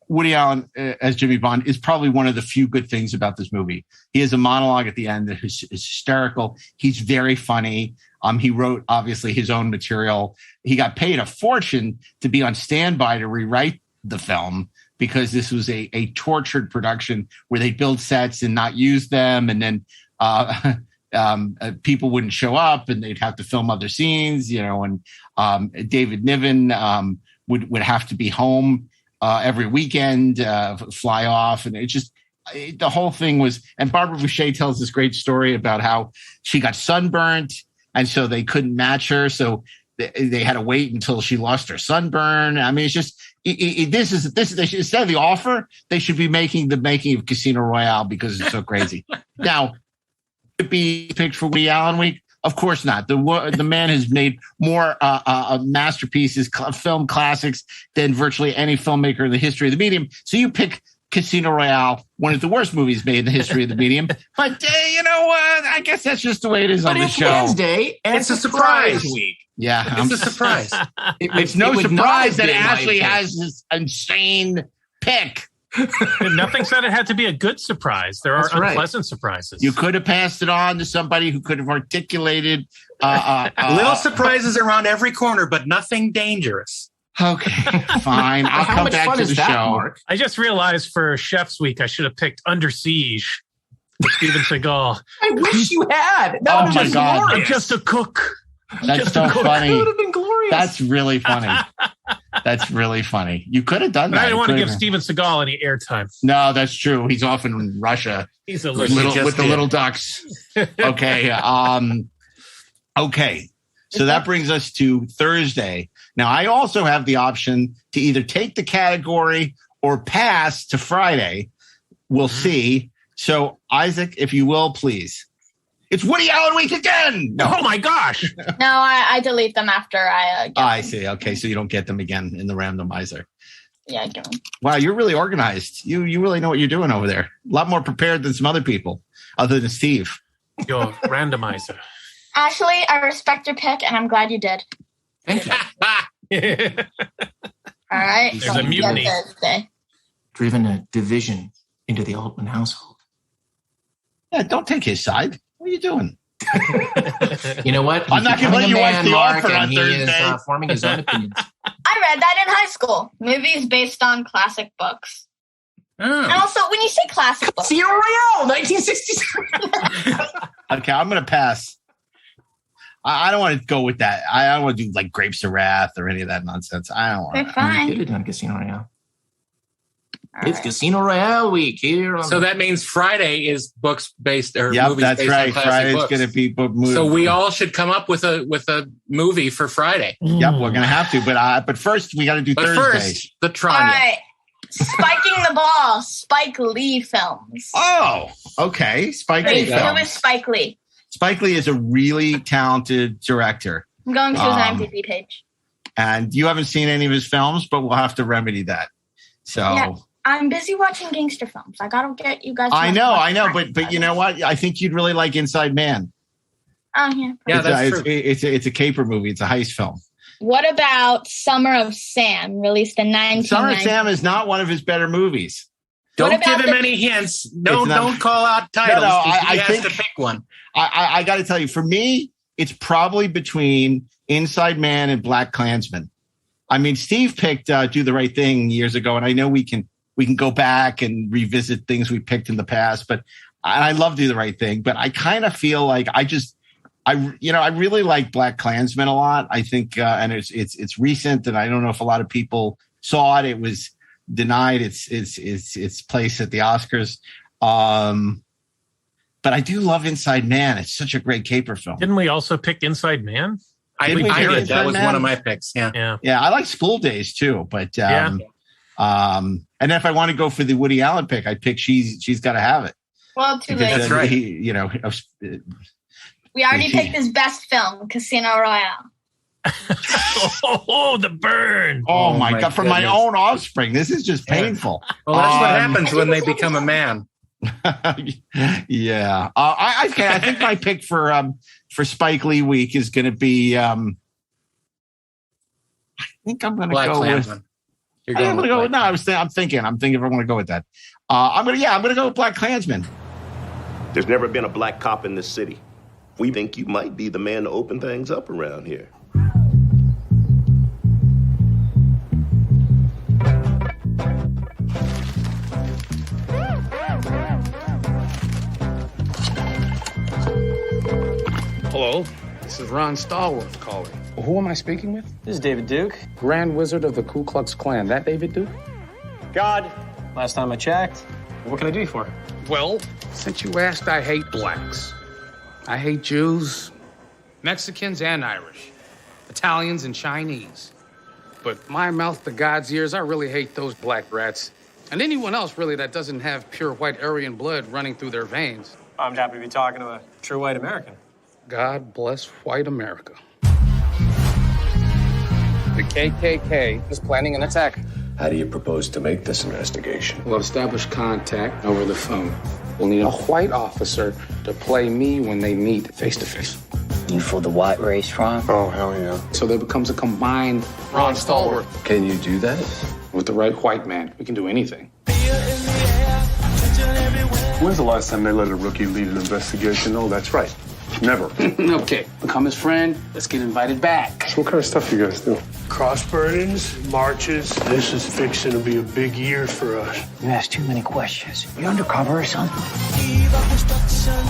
Woody Allen as Jimmy Bond is probably one of the few good things about this movie. He has a monologue at the end that is hysterical. He's very funny. He wrote, obviously, his own material. He got paid a fortune to be on standby to rewrite the film, because this was a tortured production where they build sets and not use them. And then people wouldn't show up, and they'd have to film other scenes, and David Niven would have to be home every weekend, fly off. And the whole thing was, and Barbara Boucher tells this great story about how she got sunburnt, and so they couldn't match her. So they had to wait until she lost her sunburn. I mean, it's just this is they should, instead of The Offer, they should be making the making of Casino Royale because it's so crazy. Now, to be picked for Woody Allen Week, of course not. The man has made more masterpieces, film classics than virtually any filmmaker in the history of the medium. So you pick Casino Royale, one of the worst movies made in the history of the medium. But you know what? I guess that's just the way it is on the show. But it's Wednesday, and it's a surprise week. Yeah, it's a surprise. It's no surprise that Ashley has this insane pick. Nothing said it had to be a good surprise. There are unpleasant surprises. You could have passed it on to somebody who could have articulated little surprises around every corner, but nothing dangerous. Okay, fine. I'll come back to the show. Mark? I just realized for Chef's Week, I should have picked Under Siege with Steven Seagal. I wish you had. That would have been glorious. I'm just a cook. That's so funny. That would have been glorious. That's really funny. That's really funny. You could have done that. I didn't want to give Steven Seagal any airtime. No, that's true. He's off in Russia. He's a with the little ducks. Okay. Okay. So that brings us to Thursday. Now, I also have the option to either take the category or pass to Friday. We'll see. So, Isaac, if you will, please. It's Woody Allen Week again. No. Oh, my gosh. No, I delete them after I get I see. Okay, so you don't get them again in the randomizer. Yeah, I get them. Wow, you're really organized. You really know what you're doing over there. A lot more prepared than some other people, other than Steve. Your randomizer. Ashley, I respect your pick, and I'm glad you did. Thank you. All right. There's a mutiny. Driven a division into the Altman household. Yeah, don't take his side. What are you doing? You know what? I'm not going to let you watch The Offer on Thursday. He is forming his own opinions. I read that in high school. Movies based on classic books. Oh. And also, when you say classic books... Casino Royale, 1967. Okay, I'm going to pass. I don't want to go with that. I don't want to do like Grapes of Wrath or any of that nonsense. I don't want to. Fine. You did it on Casino Royale. It's Casino Royale week here. So that means Friday is books based or yep, movies that's based right. on classic Friday's books. going to be book movie. So we all should come up with a movie for Friday. Yep, we're going to have to. But first we got to do Thursday. First, the Tranya. All right. Spiking the Ball, Spike Lee films. Oh, okay. Spike Lee Who is Spike Lee? Spike Lee is a really talented director. I'm going to his IMDb page. And you haven't seen any of his films, but we'll have to remedy that. So yeah, I'm busy watching gangster films. I got to get you guys. I know, but you know what? I think you'd really like Inside Man. Oh yeah, yeah, that's true. It's a caper movie. It's a heist film. What about Summer of Sam, released in 1990? Summer of Sam is not one of his better movies. Don't give him any hints. Don't call out titles. No, he has to pick one. I got to tell you, for me, it's probably between Inside Man and Black Klansman. I mean, Steve picked Do the Right Thing years ago, and I know we can go back and revisit things we picked in the past. But I love Do the Right Thing. But I kind of feel like I really like Black Klansman a lot. I think, and it's recent, and I don't know if a lot of people saw it. It was denied its place at the Oscars. But I do love Inside Man. It's such a great caper film. Didn't we also pick Inside Man? I did. That was one of my picks. Yeah. I like School Days too. But and if I want to go for the Woody Allen pick, I pick She's Got to Have It. Well, too late. That's right. We already picked his best film, Casino Royale. Oh, the burn. Oh my God. From my own offspring. This is just painful. Well, that's what happens when they become a man. Yeah. I think my pick for Spike Lee week is going to be, I think I'm going to go with, I'm thinking if I want to go with that. I'm going to go with Black Klansman. There's never been a black cop in this city. We think you might be the man to open things up around here. Hello, this is Ron Stallworth calling. Who am I speaking with? This is David Duke, Grand Wizard of the Ku Klux Klan. That David Duke? God, last time I checked. What can I do you for? Well, since you asked, I hate blacks. I hate Jews, Mexicans, and Irish. Italians, and Chinese. But my mouth to God's ears, I really hate those black rats. And anyone else, really, that doesn't have pure white Aryan blood running through their veins. I'm happy to be talking to a true white American. God bless white America. The KKK is planning an attack. How do you propose to make this investigation? We'll establish contact over the phone. We'll need a white officer to play me when they meet face to face. You for the white race, Ron? Oh, hell yeah. So there becomes a combined Ron Stallworth. Can you do that? With the right white man, we can do anything. When's the last time they let a rookie lead an investigation? Oh, that's right. Never. Okay, become his friend. Let's get invited back. So what kind of stuff you guys do? Cross burnings, marches. This is fixing to be a big year for us. You ask too many questions. You undercover or something?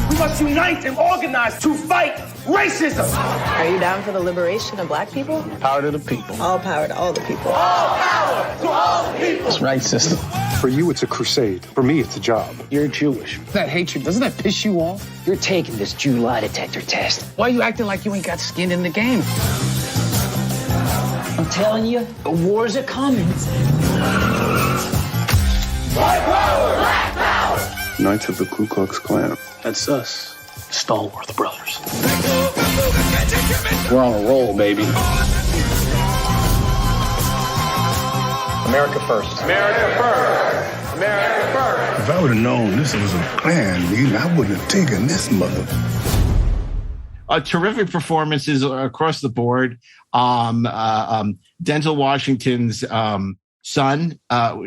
We must unite and organize to fight racism. Are you down for the liberation of black people? Power to the people. All power to all the people. All power to all the people. That's right, sister. For you, it's a crusade. For me, it's a job. You're Jewish. That hatred, doesn't that piss you off? You're taking this Jew lie detector test. Why are you acting like you ain't got skin in the game? I'm telling you, the wars are coming. White power, black power. Knights of the Ku Klux Klan. That's us, Stallworth brothers. We're on a roll, baby. America first. America first. America first. If I would have known this was a Klan meeting, I wouldn't have taken this mother. Terrific performances across the board. Denzel Washington's son,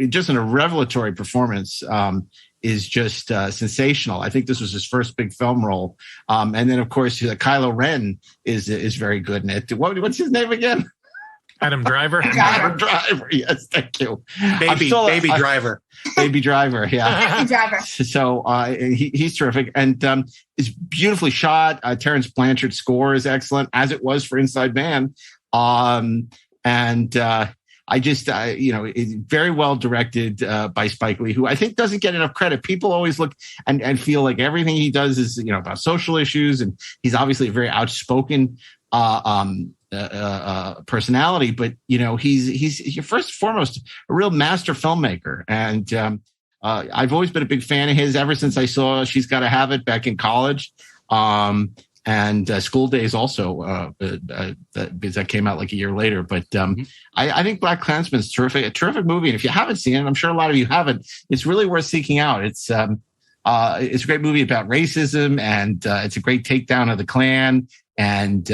just in a revelatory performance, is just sensational. I think this was his first big film role. And then, of course, Kylo Ren is very good in it. What's his name again? Adam Driver. Adam Driver. Yes, thank you. Baby Driver. Baby Driver. Yeah. Baby Driver. So he's terrific, and it's beautifully shot. Terrence Blanchard's score is excellent, as it was for Inside Man. It's very well directed by Spike Lee, who I think doesn't get enough credit. People always look and feel like everything he does is about social issues, and he's obviously a very outspoken personality, but he's first and foremost a real master filmmaker, and I've always been a big fan of his ever since I saw She's Gotta Have It back in college, and School Days also, because that came out like a year later. But I think Black Klansman's a terrific movie, and if you haven't seen it, I'm sure a lot of you haven't. It's really worth seeking out. It's a great movie about racism, and it's a great takedown of the Klan, and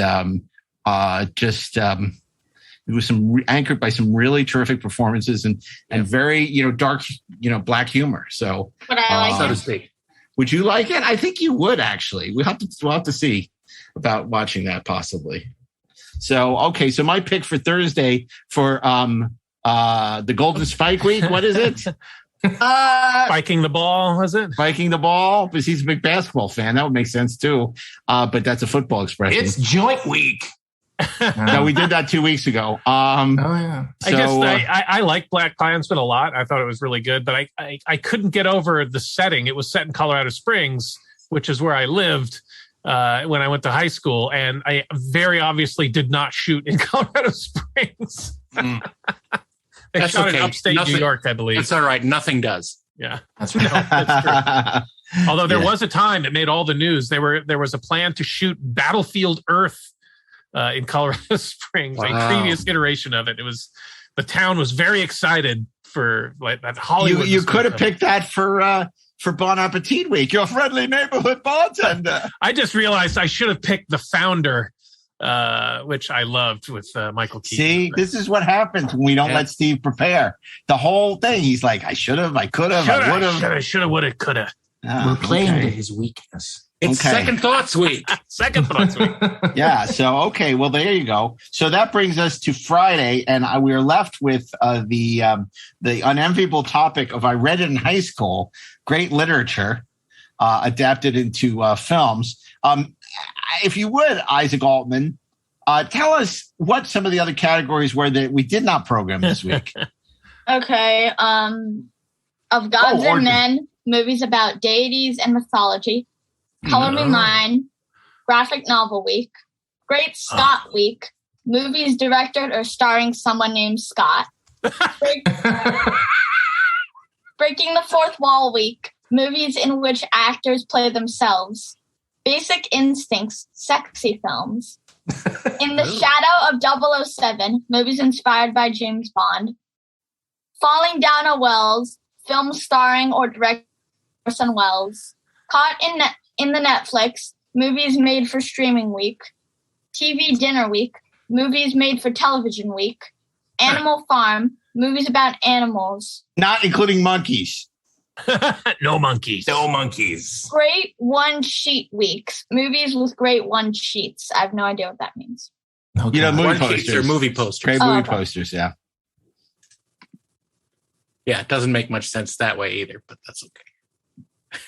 it was anchored by some really terrific performances and very dark black humor. So so to speak. Would you like it? I think you would, actually. We'll have to see about watching that possibly. So okay, so my pick for Thursday for the Golden Spike Week. What is it? Spiking the ball, is it? Spiking the ball, because he's a big basketball fan. That would make sense too. But that's a football expression. It's joint week. No, we did that 2 weeks ago. Yeah. So, I like Black Klansman a lot. I thought it was really good, but I couldn't get over the setting. It was set in Colorado Springs, which is where I lived when I went to high school, and I very obviously did not shoot in Colorado Springs. They shot in upstate New York, I believe. That's all right. Nothing does. Yeah, that's true. Although there was a time it made all the news. There was a plan to shoot Battlefield Earth in Colorado Springs, a previous iteration of it. The town was very excited for that Hollywood. You could have picked that for Bon Appetit Week, your friendly neighborhood bartender. I just realized I should have picked The Founder, which I loved with Michael Keaton. See, this is what happens when we don't let Steve prepare. The whole thing, he's like, I should have, I could have, I would have. Should have, would have, could have. We're playing to his weakness. It's Second Thoughts Week. Second Thoughts Week. Yeah. So, okay. Well, there you go. So that brings us to Friday, and we are left with the unenviable topic of I read it in high school. Great literature adapted into films. If you would, Isaac Altman, tell us what some of the other categories were that we did not program this week. Okay. Of Gods and Men, movies about deities and mythology. Color Me Mine, Graphic Novel Week, Great Scott Week, movies directed or starring someone named Scott. Breaking the Fourth Wall Week, movies in which actors play themselves. Basic Instincts, sexy films. In the Shadow of 007, movies inspired by James Bond. Falling Down a Wells, films starring or directed by Orson Welles. Caught in the Netflix, movies made for streaming week. TV Dinner Week, movies made for television week. Animal Farm, movies about animals. Not including monkeys. No monkeys. No monkeys. Great One Sheet Weeks, movies with great one sheets. I have no idea what that means. Okay. You know, movie One posters. sheets or movie posters. Great movie posters, yeah. Yeah, it doesn't make much sense that way either, but that's okay.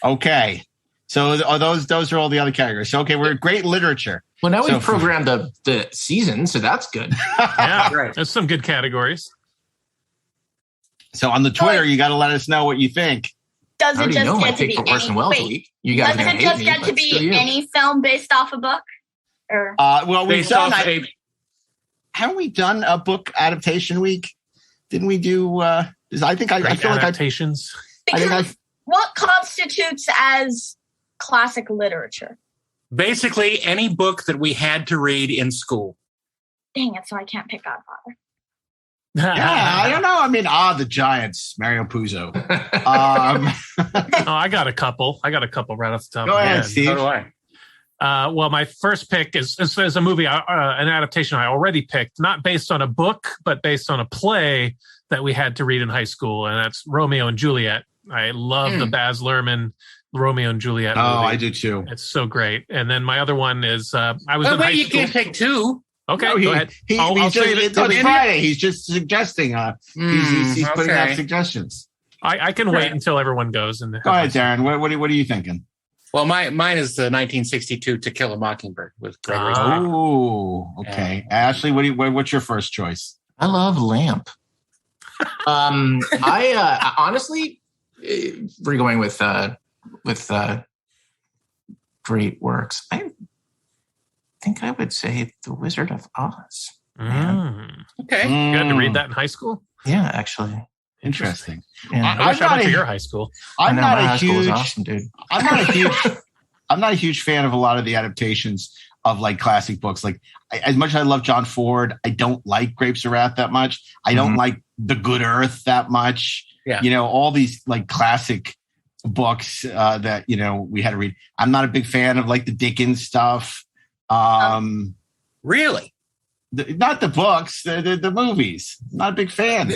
Okay. So are those are all the other categories. So, okay, we're at great literature. Well, now we've programmed the season, so that's good. Yeah, right. There's some good categories. So on the Twitter, you got to let us know what you think. Does it just get to be You guys does it just get to be any film based off a book? Or well, we've Based done. off Haven't we done a book adaptation week? Didn't we do? I feel like adaptations. What constitutes as classic literature? Basically, any book that we had to read in school. Dang it! So I can't pick Godfather. Yeah, I don't know. I mean, the Giants, Mario Puzo. I got a couple. Right off the top. Go of my ahead, head. Steve. So do I. Well, my first pick is a movie, an adaptation I already picked, not based on a book, but based on a play that we had to read in high school, and that's Romeo and Juliet. I love the Baz Luhrmann Romeo and Juliet movie. Oh, I do too. It's so great. And then my other one is I was in high school. You can't take two. Okay, no, go ahead. I'll save it till Friday. He's just suggesting. He's putting out suggestions. I can wait until everyone goes. And go ahead, Darren. What are you thinking? Well, mine is the 1962 To Kill a Mockingbird with Gregory. Oh, okay. Ashley, what's your first choice? I love Lamp. I honestly, we're going with great works. I think I would say The Wizard of Oz. Okay. You had to read that in high school? Yeah, actually. Interesting. Yeah. I wish I went to your high school. I'm not a huge. Awesome, dude. I'm not a huge fan of a lot of the adaptations of like classic books. Like as much as I love John Ford, I don't like Grapes of Wrath that much. I don't like The Good Earth that much. Yeah. You know, all these like classic books that, you know, we had to read. I'm not a big fan of like the Dickens stuff. Really? Not the books, the movies. Not a big fan.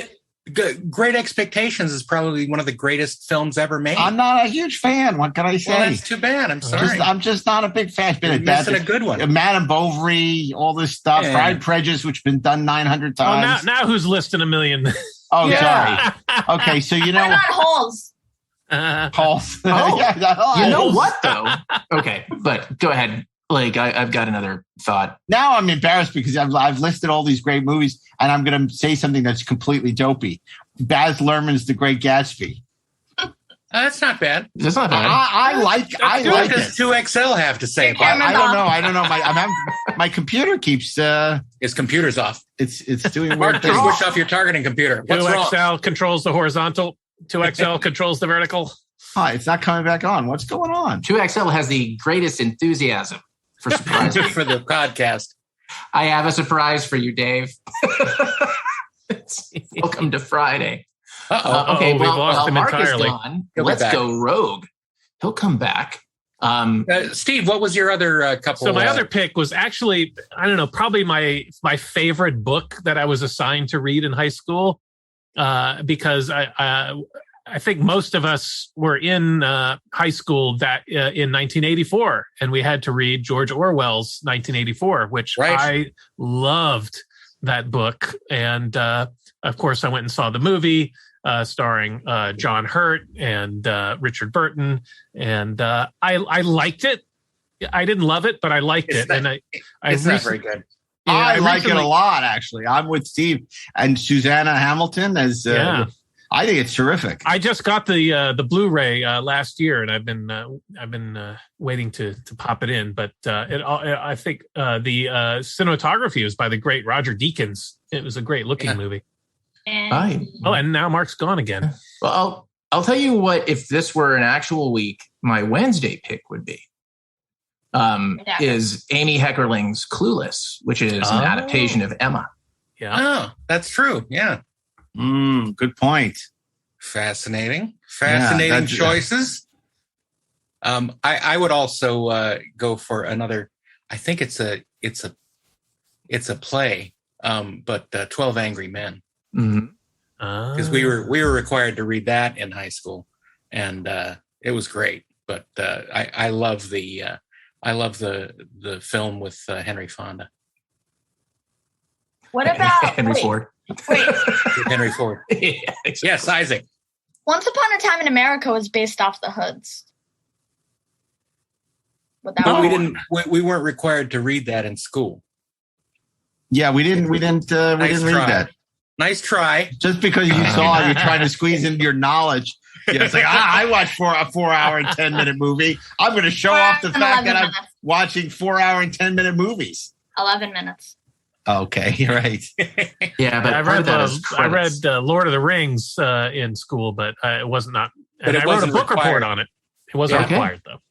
Great Expectations is probably one of the greatest films ever made. I'm not a huge fan. What can I say? Well, that's too bad. I'm sorry. I'm just not a big fan. It's been missing a good one. Madame Bovary, all this stuff. Yeah. Pride and Prejudice, which has been done 900 times. Oh, now who's listing a million? Oh, sorry. Okay, so you know. What about Halls? Halls. Oh, you know what, though? Okay, but go ahead. Like, I've got another thought. Now I'm embarrassed because I've listed all these great movies, and I'm going to say something that's completely dopey. Baz Luhrmann's The Great Gatsby. That's not bad. That's not bad. I like it. What does 2XL have to say about it? I don't know. My computer keeps his computer's off. It's doing weird Mark, things. just switch off your targeting computer. What's 2XL wrong? controls the horizontal. 2XL controls the vertical. Hi, it's not coming back on. What's going on? 2XL has the greatest enthusiasm for surprises. For the podcast. I have a surprise for you, Dave. Welcome to Friday. Okay, we've lost him Mark entirely. is gone. He'll be Let's back. go rogue. He'll come back. Steve, what was your other couple? So my other pick was actually, I don't know, probably my favorite book that I was assigned to read in high school, because I think most of us were in high school that in 1984, and we had to read George Orwell's 1984, which I loved that book. And of course, I went and saw the movie starring John Hurt and Richard Burton, and I liked it. I didn't love it, but I liked it. It's not very good. I like it a lot, actually. I'm with Steve and Susanna Hamilton as I think it's terrific. I just got the Blu-ray last year, and I've been waiting to pop it in. But I think the cinematography was by the great Roger Deakins. It was a great looking movie. And now Mark's gone again. Well, I'll tell you what. If this were an actual week, my Wednesday pick would be is Amy Heckerling's Clueless, which is an adaptation of Emma. Yeah. Oh, that's true. Yeah. Good point. Fascinating choices. I would also go for another. I think it's a play, but 12 Angry Men. Because we were required to read that in high school, and it was great. But I love the film with Henry Fonda. What about Henry Ford? Wait. Henry Ford. Yes, Isaac. Once Upon a Time in America was based off the Hoods. We weren't required to read that in school. Yeah, we didn't read that. Nice try. Just because you saw it, you're trying to squeeze into your knowledge. Yeah, it's like, I watched a 4 hour and 10-minute movie. I'm going to show off the fact that I'm watching 4 hour and 10-minute movies. 11 minutes. Okay, you're right. Yeah, but I read Lord of the Rings in school, but it wasn't not. And I wrote a book report on it. It wasn't required though.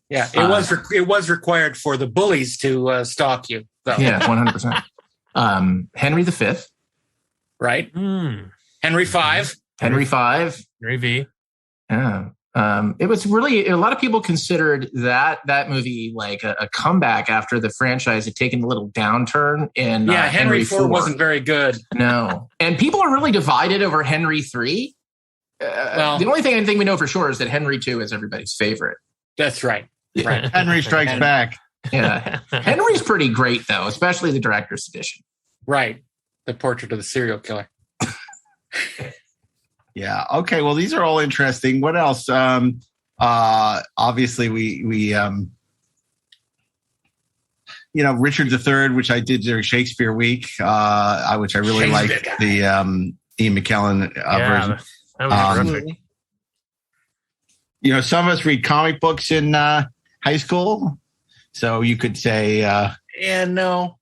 Yeah, it was required for the bullies to stalk you. Though. Yeah, 100%. Henry V. Right. Henry V. Henry V. Yeah. It was really, a lot of people considered that movie like a comeback after the franchise had taken a little downturn. And Henry IV wasn't very good. No. And people are really divided over Henry III. The only thing I think we know for sure is that Henry II is everybody's favorite. That's right. Right. Henry Strikes Back. Yeah. Henry's pretty great, though, especially the director's edition. Right. The portrait of the serial killer. Yeah. Okay. Well, these are all interesting. What else? Obviously, we Richard III, which I did during Shakespeare Week, which I really liked the Ian McKellen version. That was terrific. Some of us read comic books in high school, so you could say, no.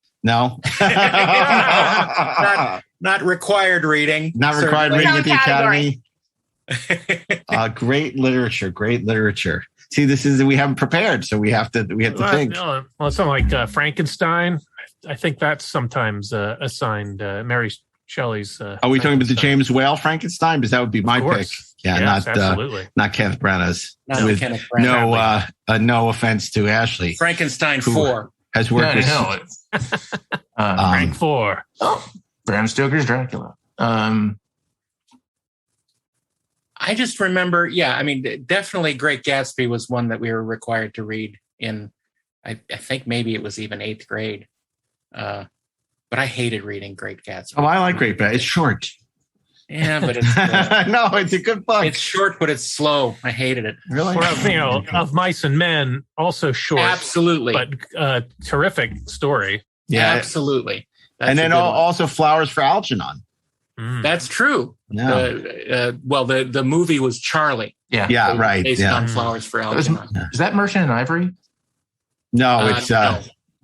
Not required reading. Not required reading at the Academy. Great literature. See, we haven't prepared, so we have to think. Well, something like Frankenstein. I think that's sometimes assigned Mary Shelley's. Are we talking about the James Whale Frankenstein? Because that would be my pick. Yeah, absolutely. Not Kenneth Branagh's. With Kenneth Branagh. No offense to Ashley. Frankenstein 4 has worked with Frank 4. Oh, Bram Stoker's Dracula. I just remember, definitely Great Gatsby was one that we were required to read in, I think maybe it was even 8th grade. But I hated reading Great Gatsby. Oh, I like Great Gatsby. It's short. Yeah, but it's no, it's a good book. It's short, but it's slow. I hated it. Really? Well, Of Mice and Men, also short. Absolutely. But terrific story. Yeah, absolutely. That's and then also Flowers for Algernon. That's true. Yeah. The movie was Charlie. Yeah, right. Based on Flowers for Algernon. Is that Merchant and Ivory? No, it's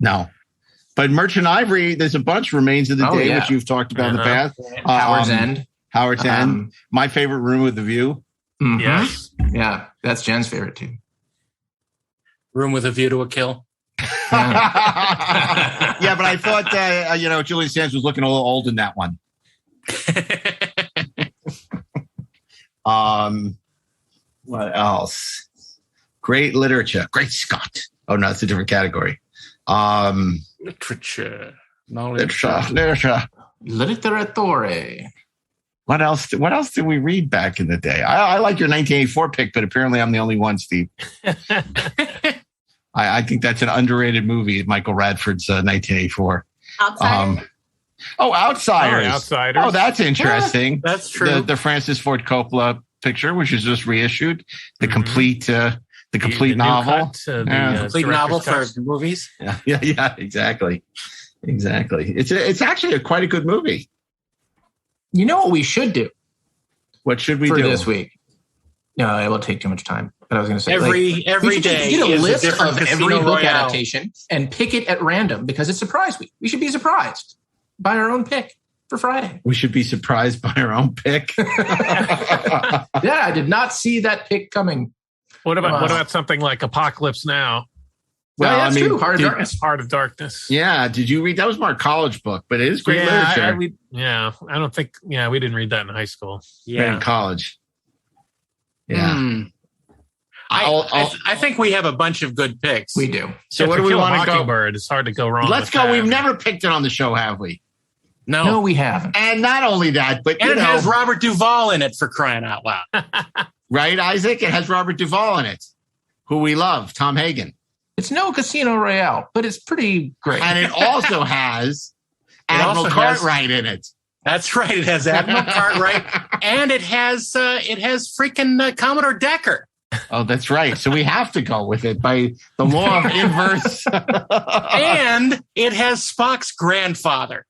no. But Merchant Ivory, there's a bunch. Remains of the Day, which you've talked about in the past. Howard's End. My favorite, Room with the View. Mm-hmm. Yes. Yeah, that's Jen's favorite too. Room with a View to a Kill. Yeah, but I thought Julian Sands was looking a little old in that one. What else? Great literature. Great Scott. Oh no, it's a different category. Literature. Literature. Literature. What else did we read back in the day? I like your 1984 pick, but apparently I'm the only one, Steve. I think that's an underrated movie, Michael Radford's 1984. Outsiders. Outsiders. Outsiders. Oh, that's interesting. That's true. The Francis Ford Coppola picture, which is just reissued. The complete novel. Complete novel for movies. Yeah, exactly. It's actually quite a good movie. You know what we should do? What should we for do this week? No, it will take too much time. But I was going to say every day get a is list a different of every Casino book Royale adaptation and pick it at random because it's surprise week. We should be surprised by our own pick for Friday. We should be surprised by our own pick. Yeah, I did not see that pick coming. What about something like Apocalypse Now? Well, that's true. Heart of Darkness. Yeah. Did you read? That was more a college book, but it is great literature. I don't think. Yeah, we didn't read that in high school. Yeah, in college. Yeah. I think we have a bunch of good picks. We do. So what do we want to go? Mockingbird. It's hard to go wrong. Let's go. We've never picked it on the show, have we? No, we haven't. And not only that, but it has Robert Duvall in it, for crying out loud. Right, Isaac? It has Robert Duvall in it, who we love, Tom Hagen. It's no Casino Royale, but it's pretty great. And it also has Admiral Cartwright in it. That's right. It has Admiral Cartwright, and it has freaking Commodore Decker. Oh, that's right. So we have to go with it by the law of inverse. And it has Spock's grandfather.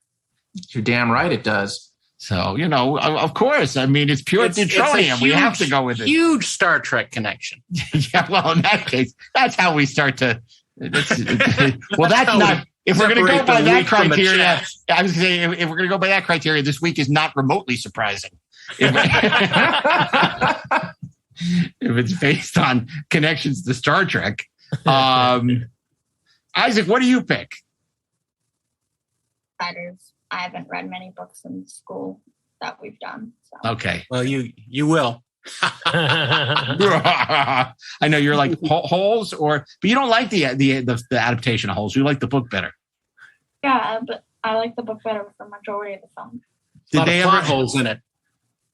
You're damn right it does. So, of course. I mean, it's pure neutronium. We have to go with it. Huge Star Trek connection. Yeah, well, in that case, that's how we start to. Well, that's not. If we're going to go by that criteria, I was going to say, if we're going to go by that criteria, this week is not remotely surprising. If it's based on connections to Star Trek. Isaac, what do you pick? Spiders. I haven't read many books in school that we've done. So. Okay. Well, you will. I know you're like Holes, but you don't like the adaptation of Holes. You like the book better. Yeah, but I like the book better for the majority of the film. Did they ever holes in it?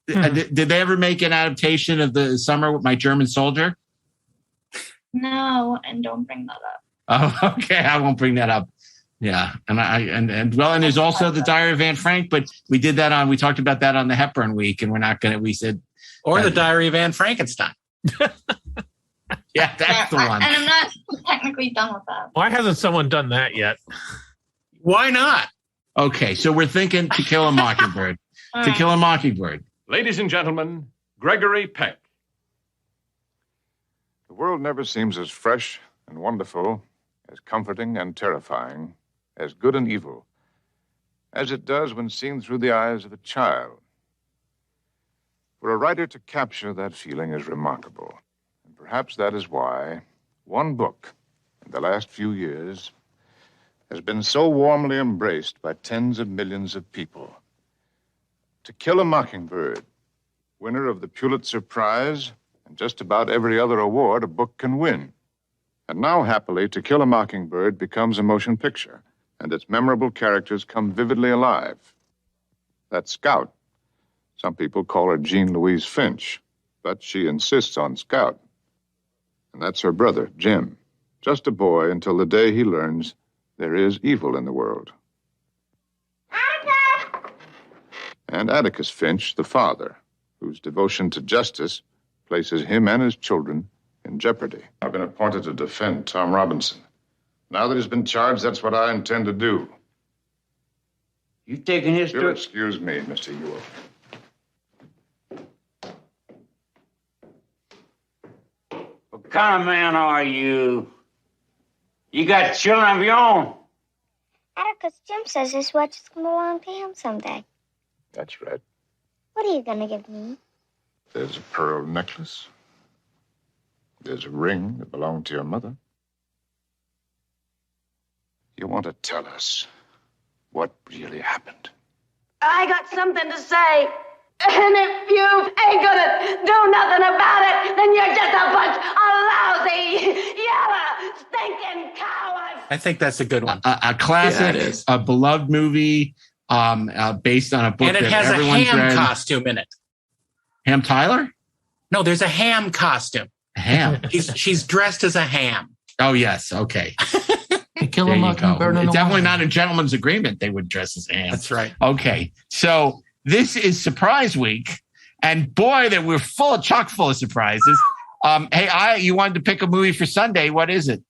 Did they ever make an adaptation of The Summer with My German Soldier? No, and don't bring that up. Oh, okay. I won't bring that up. Yeah, and there's also The Diary of Anne Frank, but we talked about that on the Hepburn week, and we said. Or The Diary of Anne Frankenstein. Yeah, that's the one. And I'm not technically done with that. Why hasn't someone done that yet? Why not? Okay, so we're thinking To Kill a Mockingbird. To Kill a Mockingbird. Ladies and gentlemen, Gregory Peck. The world never seems as fresh and wonderful, as comforting and terrifying, as good and evil, as it does when seen through the eyes of a child. For a writer to capture that feeling is remarkable. And perhaps that is why one book in the last few years has been so warmly embraced by tens of millions of people. To Kill a Mockingbird, winner of the Pulitzer Prize and just about every other award a book can win. And now, happily, To Kill a Mockingbird becomes a motion picture, and its memorable characters come vividly alive. That Scout. Some people call her Jean Louise Finch, but she insists on Scout. And that's her brother, Jim. Just a boy until the day he learns there is evil in the world. Atticus! And Atticus Finch, the father, whose devotion to justice places him and his children in jeopardy. I've been appointed to defend Tom Robinson. Now that he's been charged, that's what I intend to do. You taking his... You'll excuse me, Mr. Ewell. What kind of man are you? You got children of your own? Atticus, Jim says this watch is going to belong to him someday. That's right. What are you going to give me? There's a pearl necklace. There's a ring that belonged to your mother. You want to tell us what really happened? I got something to say. And if you ain't gonna do nothing about it, then you're just a bunch of lousy, yellow, stinking cowards. I think that's a good one. A classic, Yeah, it is. a beloved movie based on a book And it that has a everyone's ham read. costume in it. Ham Tyler? No, there's a ham costume. Ham. She's dressed as a ham. Oh, yes. Okay. Kill There a you go. Mockingbird in It's the definitely wild. not a gentleman's agreement. They would dress as a ham. That's right. Okay. So this is surprise week. And boy, that we're chock full of surprises. Hey, you wanted to pick a movie for Sunday. What is it?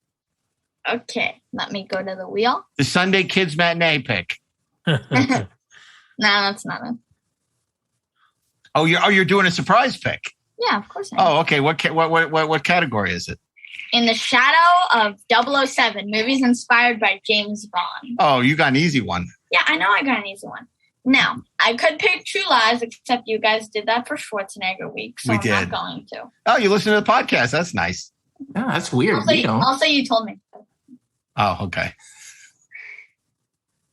Okay, let me go to the wheel. The Sunday Kids Matinee pick. No, that's not it. Oh, you're doing a surprise pick. Yeah, of course I am. Oh, okay. What category is it? In the shadow of 007, movies inspired by James Bond. Oh, you got an easy one. Yeah, I know I got an easy one. Now, I could pick True Lies, except you guys did that for Schwarzenegger Week, so I'm not going to. Oh, you listen to the podcast. That's nice. Oh, that's weird. Also, you told me. Oh, okay.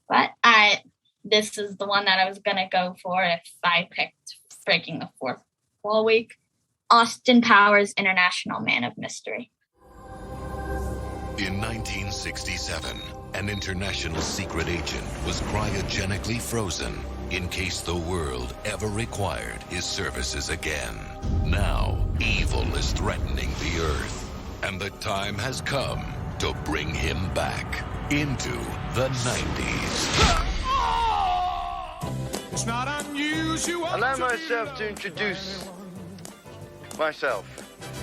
But this is the one that I was going to go for if I picked Breaking the Fourth Wall Week. Austin Powers, International Man of Mystery. In 1967, an international secret agent was cryogenically frozen in case the world ever required his services again. Now, evil is threatening the Earth, and the time has come to bring him back into the 90s. It's not unusual. Allow myself to introduce myself.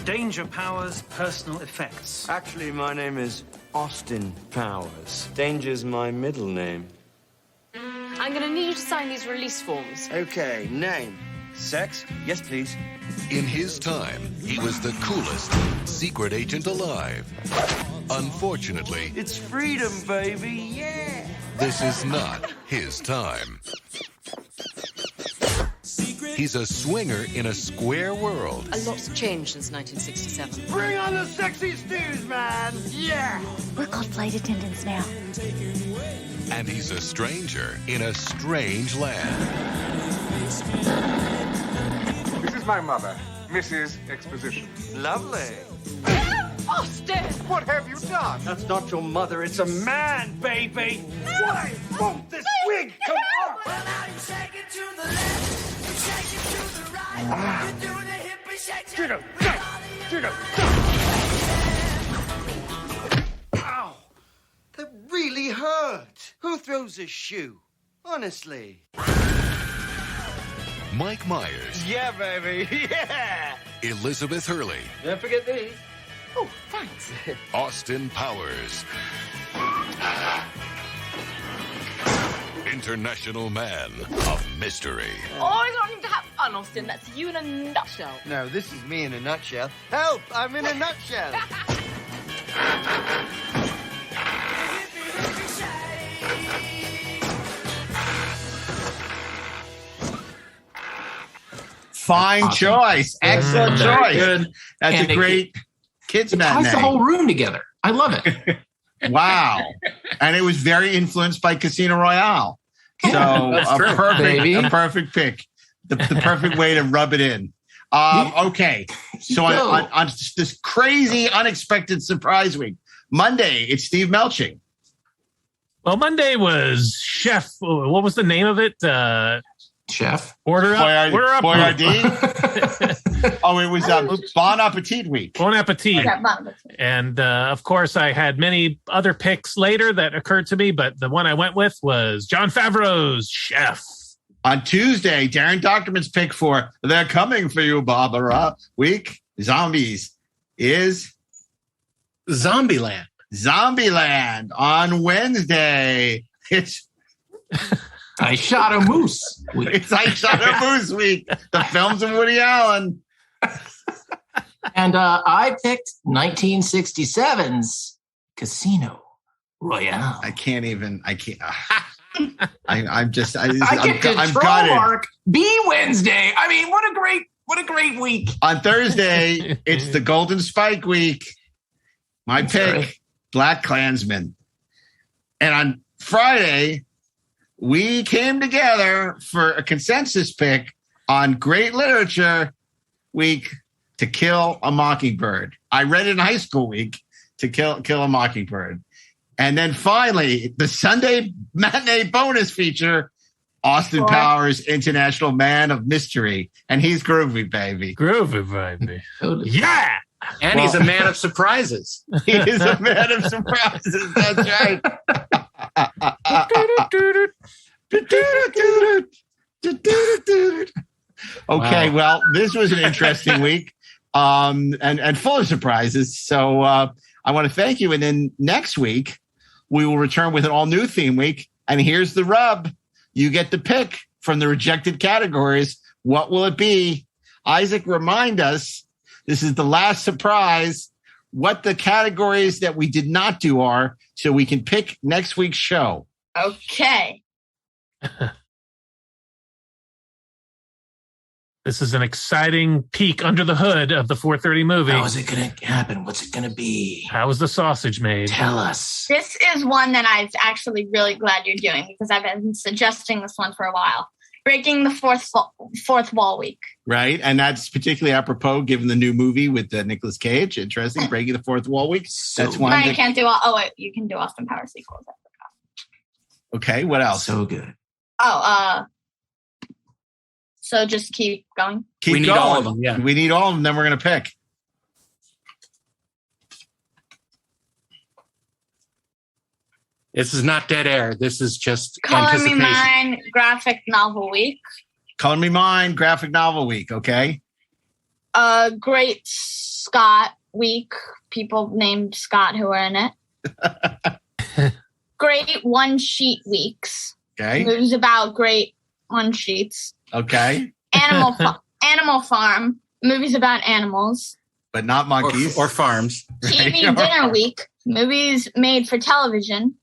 Danger Powers, personal effects. Actually, my name is Austin Powers. Danger's my middle name. I'm going to need you to sign these release forms. Okay, name. Sex? Yes, please. In his time, he was the coolest secret agent alive. Unfortunately, it's freedom, baby, yeah! This is not his time. He's a swinger in a square world. A lot's changed since 1967. Bring on the sexy stews, man! Yeah! We're called flight attendants now. And he's a stranger in a strange land. This is my mother, Mrs. Exposition. Lovely. Austin! What have you done? That's not your mother, it's a man, baby! Why won't this wig come off? Well, now you shake it to the left, you shake it to the right. You're doing a hippie shake. Ow! That really hurt. Who throws a shoe? Honestly. Mike Myers. Yeah, baby, yeah! Elizabeth Hurley. Don't forget these. Oh, thanks. Austin Powers. International Man of Mystery. Always wanting to have fun, Austin. That's you in a nutshell. No, this is me in a nutshell. Help! I'm in a nutshell. Fine choice. Excellent choice. Good. That's And a great kids matinee. ties the whole room together. I love it. Wow. And it was very influenced by Casino Royale. So a perfect pick. The perfect way to rub it in. Okay. So on this crazy, unexpected surprise week, Monday, it's Steve Melching. Well, Monday was Chef. What was the name of it? Chef. Order up. Boyardee. Oh, it was Bon Appetit week. Bon Appetit. And of course, I had many other picks later that occurred to me, but the one I went with was Jon Favreau's Chef. On Tuesday, Darren Dochterman's pick for They're Coming for You, Barbara week, Zombies, is Zombieland. Zombieland. On Wednesday, it's I Shot a Moose week. It's I Shot a Moose week. The films of Woody Allen. And I picked 1967's Casino Royale. I can't. I'm control mark B Wednesday. I mean, what a great week. On Thursday, it's the Golden Spike week. My pick, Black Klansman. And on Friday, we came together for a consensus pick on Great Literature Week, To Kill a Mockingbird. I read it in high school week, To Kill a Mockingbird. And then finally, the Sunday matinee bonus feature, Austin Powers, International Man of Mystery. And he's groovy, baby. Groovy, baby. Yeah! And he's a man of surprises. He is a man of surprises. That's right. Okay, well, this was an interesting week and full of surprises. So I want to thank you. And then next week, we will return with an all-new theme week. And here's the rub. You get to pick from the rejected categories What will it be? Isaac, remind us. This is the last surprise. What the categories that we did not do are, so we can pick next week's show. Okay. This is an exciting peek under the hood of the 4:30 movie. How is it going to happen? What's it going to be? How is the sausage made? Tell us. This is one that I'm actually really glad you're doing because I've been suggesting this one for a while. Breaking the fourth wall week. Right. And that's particularly apropos given the new movie with Nicolas Cage. Interesting. Breaking the fourth wall week. That's one. I can't do all. Oh, wait. You can do Austin Powers sequels. I forgot. Okay. What else? So good. So just keep going. We need all of them. Yeah. We need all of them. Then we're going to pick. This is not dead air. This is just Color anticipation. Me Mine graphic novel week. Color Me Mine graphic novel week. Okay. Great Scott week. People named Scott who are in it. Great one sheet weeks. Okay. Movies about great one sheets. Okay. Animal Farm. Movies about animals. But not monkeys. Or farms. TV Dinner Week. Movies made for television.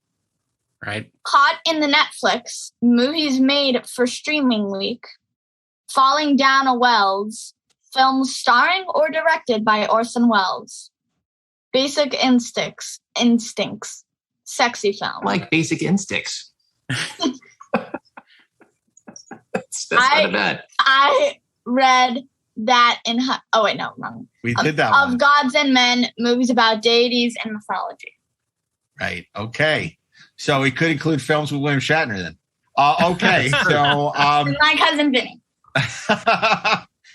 Right. Caught in the Netflix. Movies made for streaming week. Falling Down a Wells. Films starring or directed by Orson Welles. Basic Instincts. Sexy film. Like Basic Instincts. That's not bad. I read that in... Oh, wait, no, wrong. We did that one. Of Gods and Men, movies about deities and mythology. Right. Okay. So we could include films with William Shatner then. Okay. So... My cousin Vinny.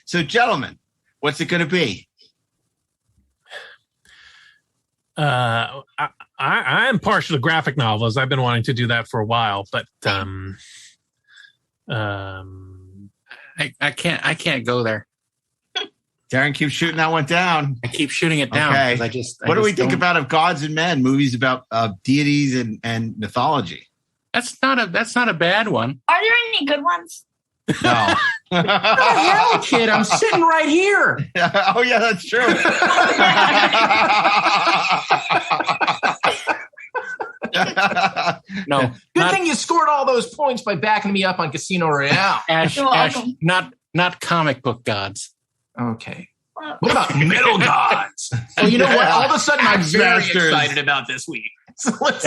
So, gentlemen, what's it going to be? I am partial to graphic novels. I've been wanting to do that for a while, but I can't go there. Darren keeps shooting that one down. I keep shooting it down. Okay. What do we think don't... about Of Gods and Men, movies about deities and mythology? That's not a bad one. Are there any good ones? No. What the hell, kid? I'm sitting right here. Oh, yeah, that's true. No. Good thing you scored all those points by backing me up on Casino Royale. Ash, not comic book gods. Okay. What about metal gods? Well, you know what? All of a sudden, I'm very excited about this week. So let's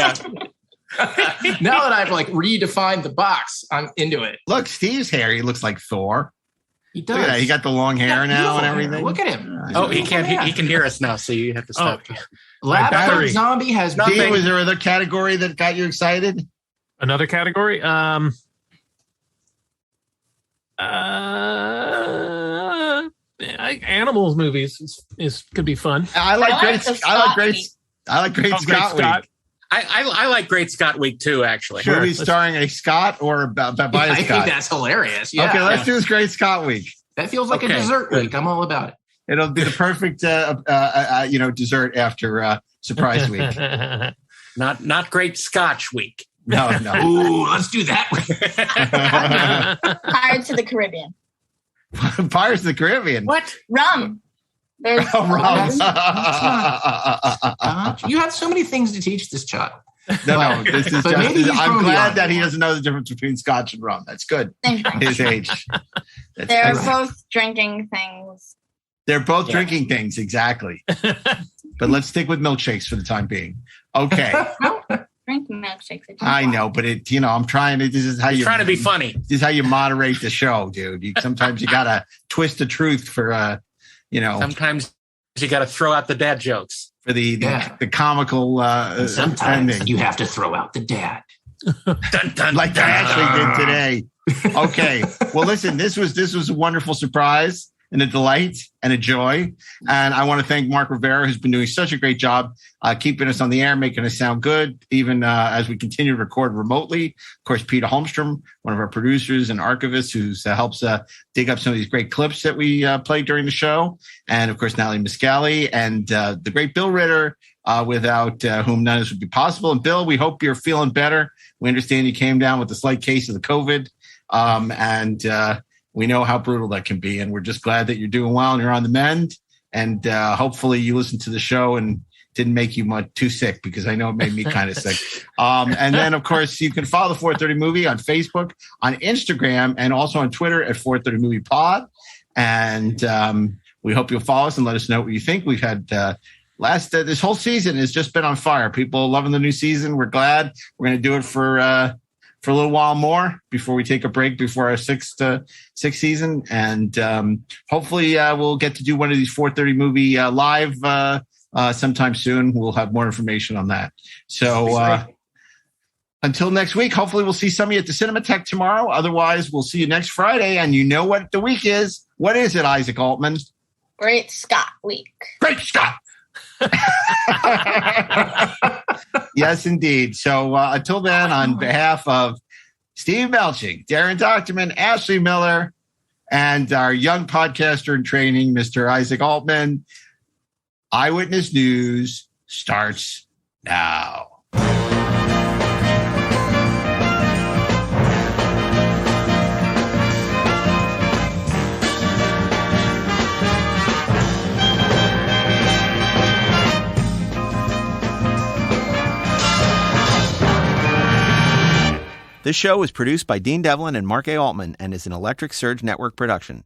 now that I've redefined the box, I'm into it. Look, Steve's hair, he looks like Thor. He does. Look at that. He got the long hair now and everything. Hair. Look at him. He can't. He can hear us now, so you have to stop. Labyrinth Zombie has. Steve, was there another category that got you excited? Another category? Animals movies could be fun. I like Great Scott Week. I like Great Scott Week too, actually. Sure. Movies starring a Scott or by a Scott. I think that's hilarious. Yeah. Okay, let's do this Great Scott Week. That feels like a dessert week. I'm all about it. It'll be the perfect dessert after surprise week. Not Great Scotch Week. No. Ooh, let's do that. Pirates of the Caribbean. Pirates of the Caribbean. What? Rum. There's rum. You have so many things to teach this child. No. This is But maybe he's I'm from glad beyond. that he doesn't know the difference between Scotch and rum. That's good. His age. They're both drinking things. They're both drinking things, exactly. But let's stick with milkshakes for the time being. Okay. Drink milkshakes. I know, but I'm trying to. This is how you're trying to be funny. This is how you moderate the show, dude. Sometimes you gotta twist the truth for, Sometimes you got to throw out the dad jokes for the comical. Sometimes ending. you have to throw out the dad, like I actually did today. Okay, well, listen. This was a wonderful surprise and a delight and a joy. And I want to thank Mark Rivera, who's been doing such a great job keeping us on the air, making us sound good, even as we continue to record remotely. Of course, Peter Holmstrom, one of our producers and archivists, who helps dig up some of these great clips that we played during the show. And, of course, Natalie Miscali and the great Bill Ritter, without whom none of this would be possible. And, Bill, we hope you're feeling better. We understand you came down with a slight case of the COVID. we know how brutal that can be. And we're just glad that you're doing well and you're on the mend. And hopefully you listened to the show and didn't make you much too sick, because I know it made me kind of sick. And then, of course, you can follow the 430 Movie on Facebook, on Instagram, and also on Twitter at 430 Movie Pod. And we hope you'll follow us and let us know what you think. We've had this whole season has just been on fire. People are loving the new season. We're glad. We're going to do it for a little while more before we take a break before our sixth season. And hopefully we'll get to do one of these 430 Movie live sometime soon. We'll have more information on that. So until next week, hopefully we'll see some of you at the Cinematheque tomorrow. Otherwise, we'll see you next Friday. And you know what the week is. What is it, Isaac Altman? Great Scott Week. Great Scott. Yes, indeed. So until then, on behalf of Steve Melching, Darren Dochterman, Ashley Miller, and our young podcaster in training, Mr. Isaac Altman, Eyewitness News starts now. This show was produced by Dean Devlin and Mark A. Altman and is an Electric Surge Network production.